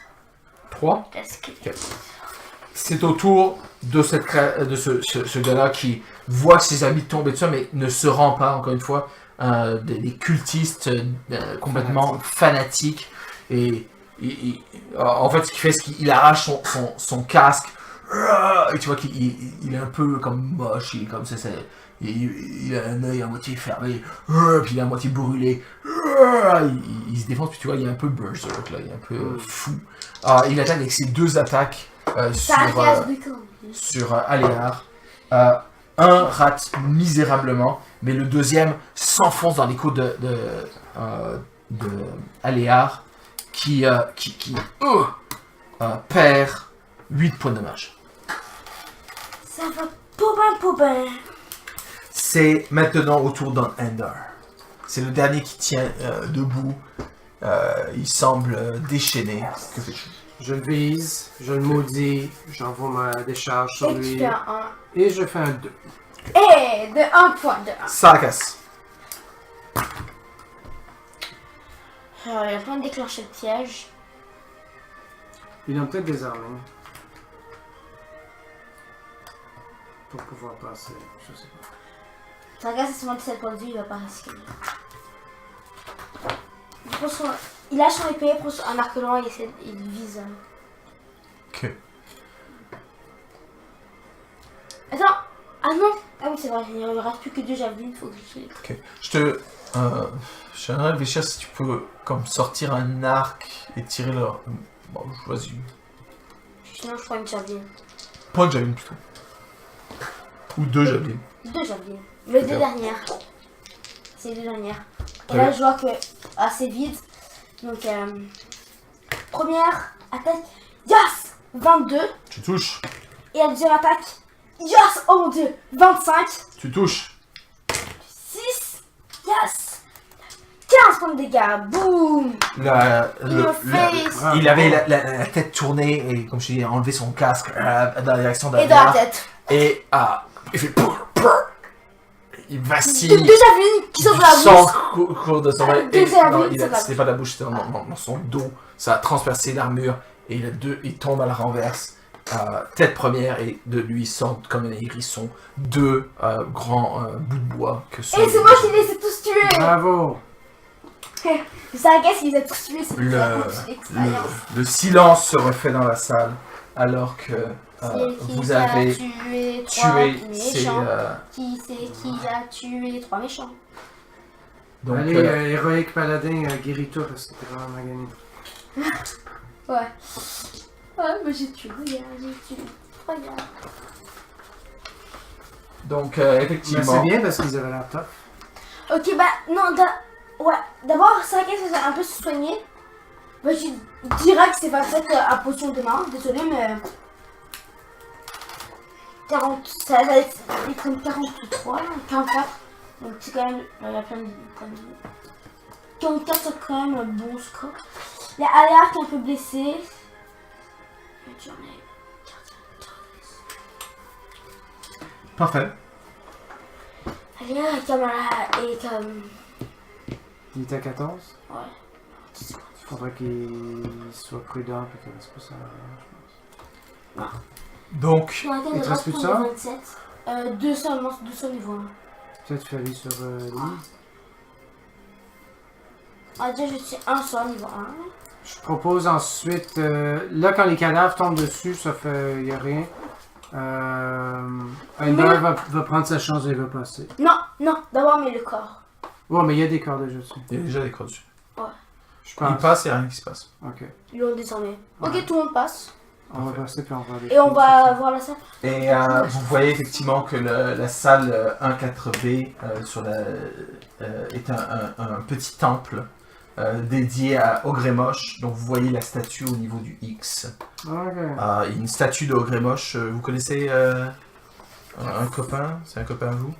3. Est-ce que. C'est au tour de, ce gars-là qui voit ses amis tomber dessus, mais ne se rend pas, encore une fois, des cultistes complètement fanatiques. Et en fait, ce qu'il fait, c'est qu'il arrache son casque. Et tu vois qu'il est un peu comme moche, il est comme ça. Il a un œil à moitié fermé, puis il est à moitié brûlé. Il se défonce, puis tu vois, il est un peu berserk, là, il est un peu fou. Il attaque avec ses 2 attaques Ça casse 2 corps. sur Aléar. Un rate misérablement, mais le deuxième s'enfonce dans les coups de Aléar qui perd 8 points de dommage. Ça va Poubin. C'est maintenant au tour d'Endar. C'est le dernier qui tient debout. Il semble déchaîné. Que fais-tu? Je le vise, je le maudis, j'envoie ma décharge sur Et tu lui. fais un 1. Et je fais un 2. Et de 1 point de 1. Sarakas. Il est en train de déclencher le piège. Il a peut-être des armes. Pour pouvoir passer, je sais pas. Ça regarde, c'est seulement 17 points de vie, il va pas risquer. il lâche son épée, prend un arc long et il vise. Ok. Attends, ah non, ah oui c'est vrai, il ne reste plus que 2 javelines, faut que je les... Ok. Je suis en train de réfléchir si tu peux comme sortir un arc et tirer le... Bon, vas-y. Sinon je prends une javeline. Pas une javeline plutôt. Ou 2 javelines. 2 javelines. Les 2 D'accord. dernières. C'est les 2 dernières. Et Très là bien. je vois que c'est vide. Donc première attaque. Yes 22. Tu touches. Et la deuxième attaque. Yes oh mon dieu 25. Tu touches. 6. Yes 15 points de dégâts. Boum. Il me fait... Il avait la tête tournée et, comme je dis, enlevé son casque dans la direction Et dans la d'Adler. tête. Et il fait... Il vacille. 2 javelines qui sont dans la Sans bouche. cours de son Ah, et- deux javelines non, sur la c'était pas de la bouche, c'était dans son dos. Ça a transpercé l'armure et il tombe à la renverse. Tête première et de lui sortent comme un hérisson 2 grands bouts de bois que sont Et c'est moi qui les ai tous tués. Bravo! Sargas, il les a tous tués. C'est l'expérience. le silence se refait dans la salle alors que vous avez tué 3 tué ces méchants. Qui c'est qui a tué 3 méchants? donc Allez, héroïque paladin, guéris-toi parce que t'es vraiment gagné. Ouais. Ouais, mais j'ai tué, regarde, j'ai tué. Regarde. donc Mais effectivement c'est bien parce qu'ils avaient l'air top. Ok, bah, non, ouais. D'abord, Sargas s'est un peu soigné. Bah, je dirais que c'est pas fait à potion de main. Désolé, mais. 40. Ça va être comme 43, 44. Donc, c'est quand même. Il y a plein de. 44, c'est quand même un bon score. Il y a Aléar qui est un peu blessé. J'en ai. parfait. Aléar est comme. Il était à 14. Ouais. Faudrait qu'il soit prudent et qu'il reste plus à l'arrière, Donc Je m'arrête Il de te reste plus de reprendre ça? 27. 2 seulement, 2 seuls niveau 1. je pense. Peut-être tu vas aller sur lui. Ah, déjà, je suis un seul niveau 1. Je propose ensuite, là quand les cadavres tombent dessus, ça fait, y a rien. Ender va prendre sa chance et il va passer. Non, non, d'abord, mais le corps. Ouais, mais il y a des corps déjà dessus. il y a déjà des croix dessus. Je Il pense. passe, il n'y a rien qui se passe. Ok. Ils l'ont désormais. Ok, Ouais. tout le monde passe. On va passer puis on va aller. Et on va voir la salle. Et vous voyez effectivement que la salle 1-4B est un petit temple dédié à Ogremosh. Donc vous voyez la statue au niveau du X. Ok. Une statue de Ogremosh. Vous connaissez un copain? C'est un copain à vous?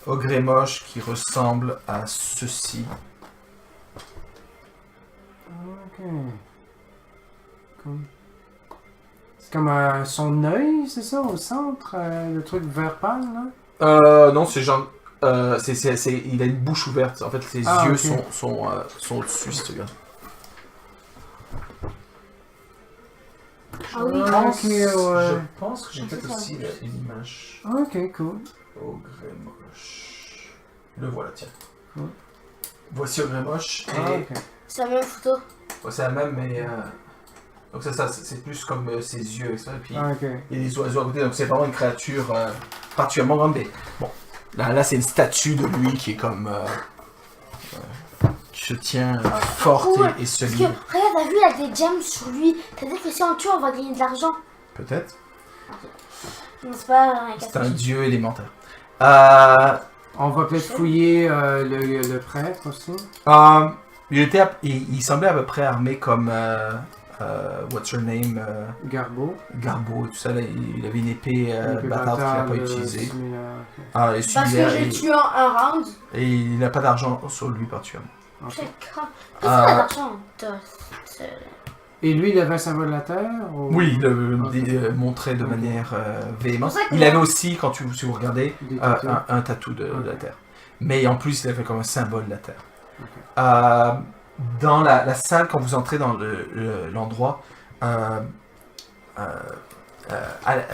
Ogremosh qui ressemble à ceci. Ok. Cool. C'est comme son œil, c'est ça, au centre, le truc vert pâle, là? Non, c'est genre... il a une bouche ouverte. En fait, ses yeux ok. sont au-dessus, ce gars. Ah oui. Ok, ouais. Je pense que j'ai Je peut-être sais pas. aussi une image. Ok, cool. Ogremosh. Le voilà, tiens. Ouais. Voici Ogremosh. Et Ah, ok. C'est la même photo. c'est la même, mais... Donc c'est plus comme ses yeux, etc. Et puis Ah, ok. il y a des oiseaux à côté, donc c'est vraiment une créature particulièrement grande. Mais bon, là c'est une statue de lui qui est comme... qui se tient forte Cool. et Parce que, solide. regarde, t'as vu, il y a des gemmes sur lui. C'est-à-dire que si on tue, on va gagner de l'argent. Peut-être. Non, c'est pas un C'est un dieu élémentaire. On va peut-être fouiller le prêtre aussi. Il semblait à peu près armé comme what's her name, Garbo. Garbo et tout ça. Là, il avait une épée bâtarde qu'il n'a pas utilisée. Similaire, ok. Et Parce que similaire, j'ai tué en un round. et il n'a pas d'argent sur lui particulièrement. Ok. Quel crâne. Qu'est-ce qu'il a d'argent? Et lui, il avait un symbole de la terre ou... Oui, il le Ok. montrait de Ok. manière véhémente. C'est pour ça que Il moi- avait aussi, si vous regardez, Des tatous. un tatou de la Ok. Terre. Mais en plus, il avait comme un symbole de la Terre. Ok. Dans la salle, quand vous entrez dans l'endroit,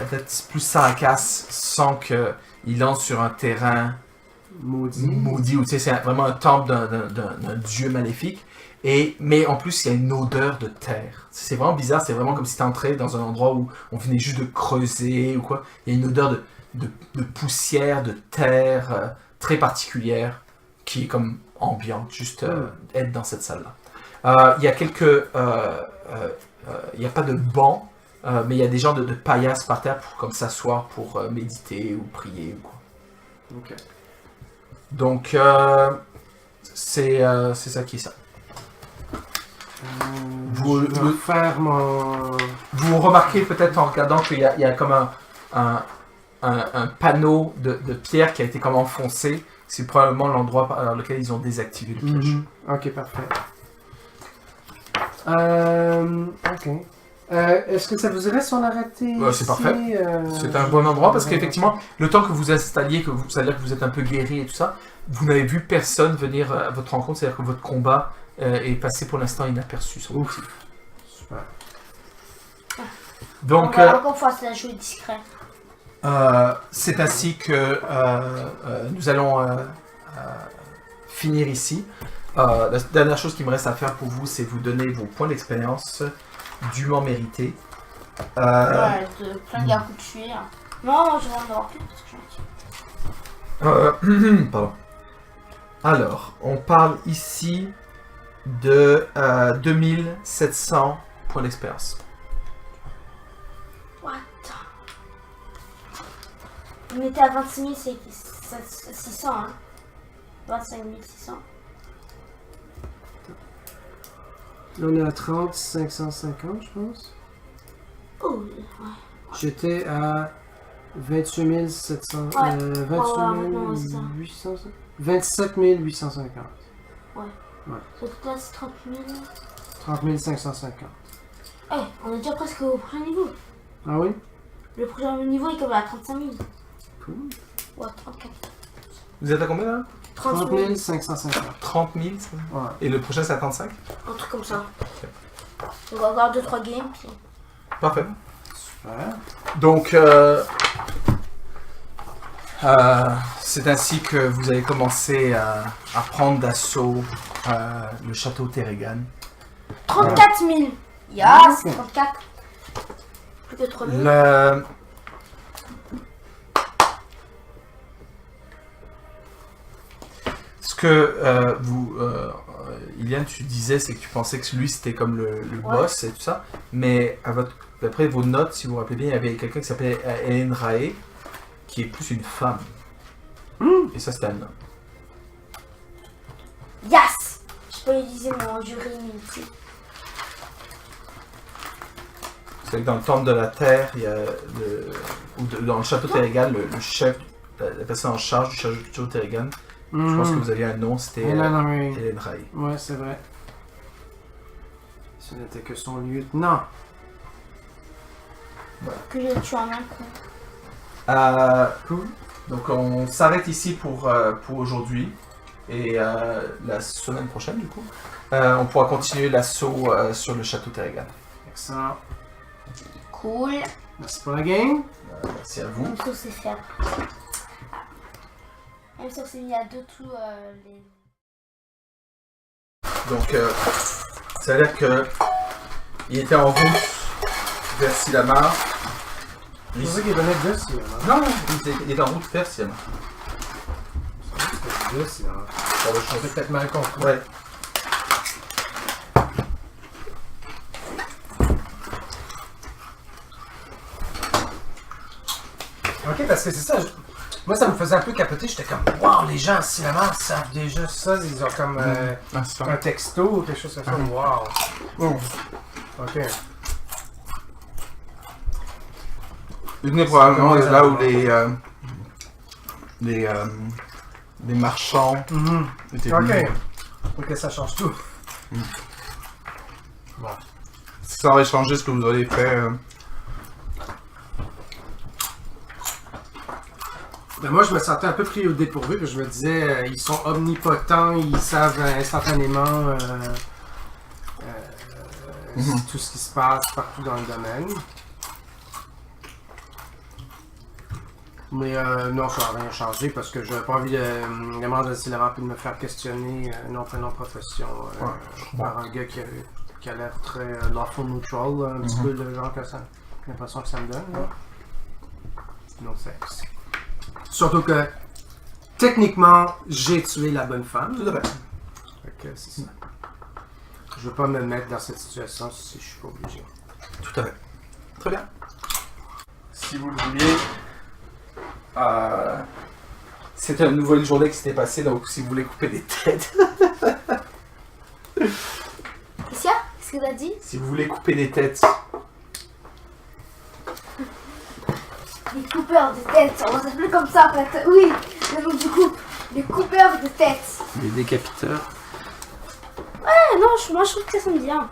peut-être plus Saracas sent qu'il entre sur un terrain maudit, ou tu sais, c'est vraiment un temple d'un dieu maléfique. Mais en plus, il y a une odeur de terre. C'est vraiment bizarre, c'est vraiment comme si tu entrais dans un endroit où on venait juste de creuser ou quoi. Il y a une odeur de poussière, de terre très particulière qui est comme ambiante, juste être dans cette salle-là. Il y a il n'y a pas de banc, mais il y a des genres de paillasses par terre pour comme s'asseoir pour méditer ou prier ou quoi. Ok. Donc, c'est ça qui est ça. Je vais faire mon... Vous remarquez peut-être en regardant qu'il y a comme un panneau de pierre qui a été comme enfoncé. C'est probablement l'endroit par lequel ils ont désactivé le piège. Ok, parfait. Ok. Est-ce que ça vous irait si on arrêtait C'est ici? parfait. C'est un bon endroit parce qu'effectivement, le temps que vous installiez, c'est-à-dire que vous êtes un peu guéri et tout ça, vous n'avez vu personne venir à votre rencontre, c'est-à-dire que votre combat est passé pour l'instant inaperçu. Ouf. Super. Donc, encore une fois, c'est un jeu discret. c'est ainsi que nous allons finir ici. La dernière chose qu'il me reste à faire pour vous, c'est vous donner vos points d'expérience dûment mérités. Ouais, plein de garde-coups de tuer. Non, je vais en avoir plus parce que j'en ai. Pardon. Alors, on parle ici de 2700 points d'expérience. What? On était à 26 600, hein. 25 600. Là, on est à 30, 550, je pense. Oh, ouais. J'étais à 28 700... Ouais. 27 850. Ce total, c'est 30 000. 30 550. Eh, on est déjà presque au prochain niveau. Ah oui? Le prochain niveau est comme à 35 000. Cool. Ouais, 34. Vous êtes à combien là? 30 000. 550. 30 000 ça? Ouais. Et le prochain c'est à 35? Un truc comme ça. On va avoir 2-3 games. Puis... Parfait. Super. Donc, c'est ainsi que vous allez commencer à prendre d'assaut le château Terregan. 34 000. Yes, 34. Plus que 3 000. Ce que Iliane, tu disais, c'est que tu pensais que lui c'était comme le boss et tout ça, mais d'après vos notes, si vous vous rappelez bien, il y avait quelqu'un qui s'appelait Hélène Rae, qui est plus une femme. Et ça, c'était un homme. Yes. Je peux utiliser mon jury immunité. C'est que dans le temple de la terre, il y a dans le château Terregan, le chef, la personne en charge du château Terregan, je pense que vous aviez un nom, c'était Hélène Rae. Ouais, c'est vrai. Ce n'était que son lieutenant. Que j'ai tué en un coup. Cool. Donc on s'arrête ici pour aujourd'hui. Et la semaine prochaine, du coup, on pourra continuer l'assaut sur le château Terregan. Excellent. Cool. Merci pour la game. Merci à vous. Même si on sait faire. Même si on s'est mis à deux tout les... Donc, ça veut dire que il était en route vers Silamar. C'est vrai qu'il venait de Silamar. Non, il était en route vers Silamar. C'était de Silamar. Ça va changer. Peut-être mal compris. Ouais. Ok, parce que c'est ça. Moi, ça me faisait un peu capoter. J'étais comme, waouh, les gens à Silamar savent déjà ça. Ils ont comme un texto ou quelque chose comme ça. Waouh. Ok. Il venait probablement là où les marchands étaient venus. Ok, ça change tout. Bon. Ça aurait changé ce que vous auriez fait. Ben moi, je me sentais un peu pris au dépourvu, parce que je me disais, ils sont omnipotents, ils savent instantanément tout ce qui se passe partout dans le domaine. Mais non, ça n'a rien changé parce que j'avais pas envie de demander à Sylvain puis de me faire questionner nom, prénom, profession par un gars qui a l'air très lawful neutral, un petit peu le genre que ça. J'ai l'impression que ça me donne. Là. No sexe. Surtout que techniquement, j'ai tué la bonne femme. Tout à fait. Fait que c'est ça. Je veux pas me mettre dans cette situation si je suis pas obligé. Tout à fait. Très bien. Si vous le voulez, c'était une nouvelle journée qui s'était passée, donc si vous voulez couper des têtes, Qu'est-ce que t'as dit? si vous voulez couper des têtes, Les coupeurs de tête, on va s'appeler comme ça en fait. Oui, le nom du couple. Les coupeurs de tête. Les décapiteurs. Non, moi je trouve que ça sonne bien.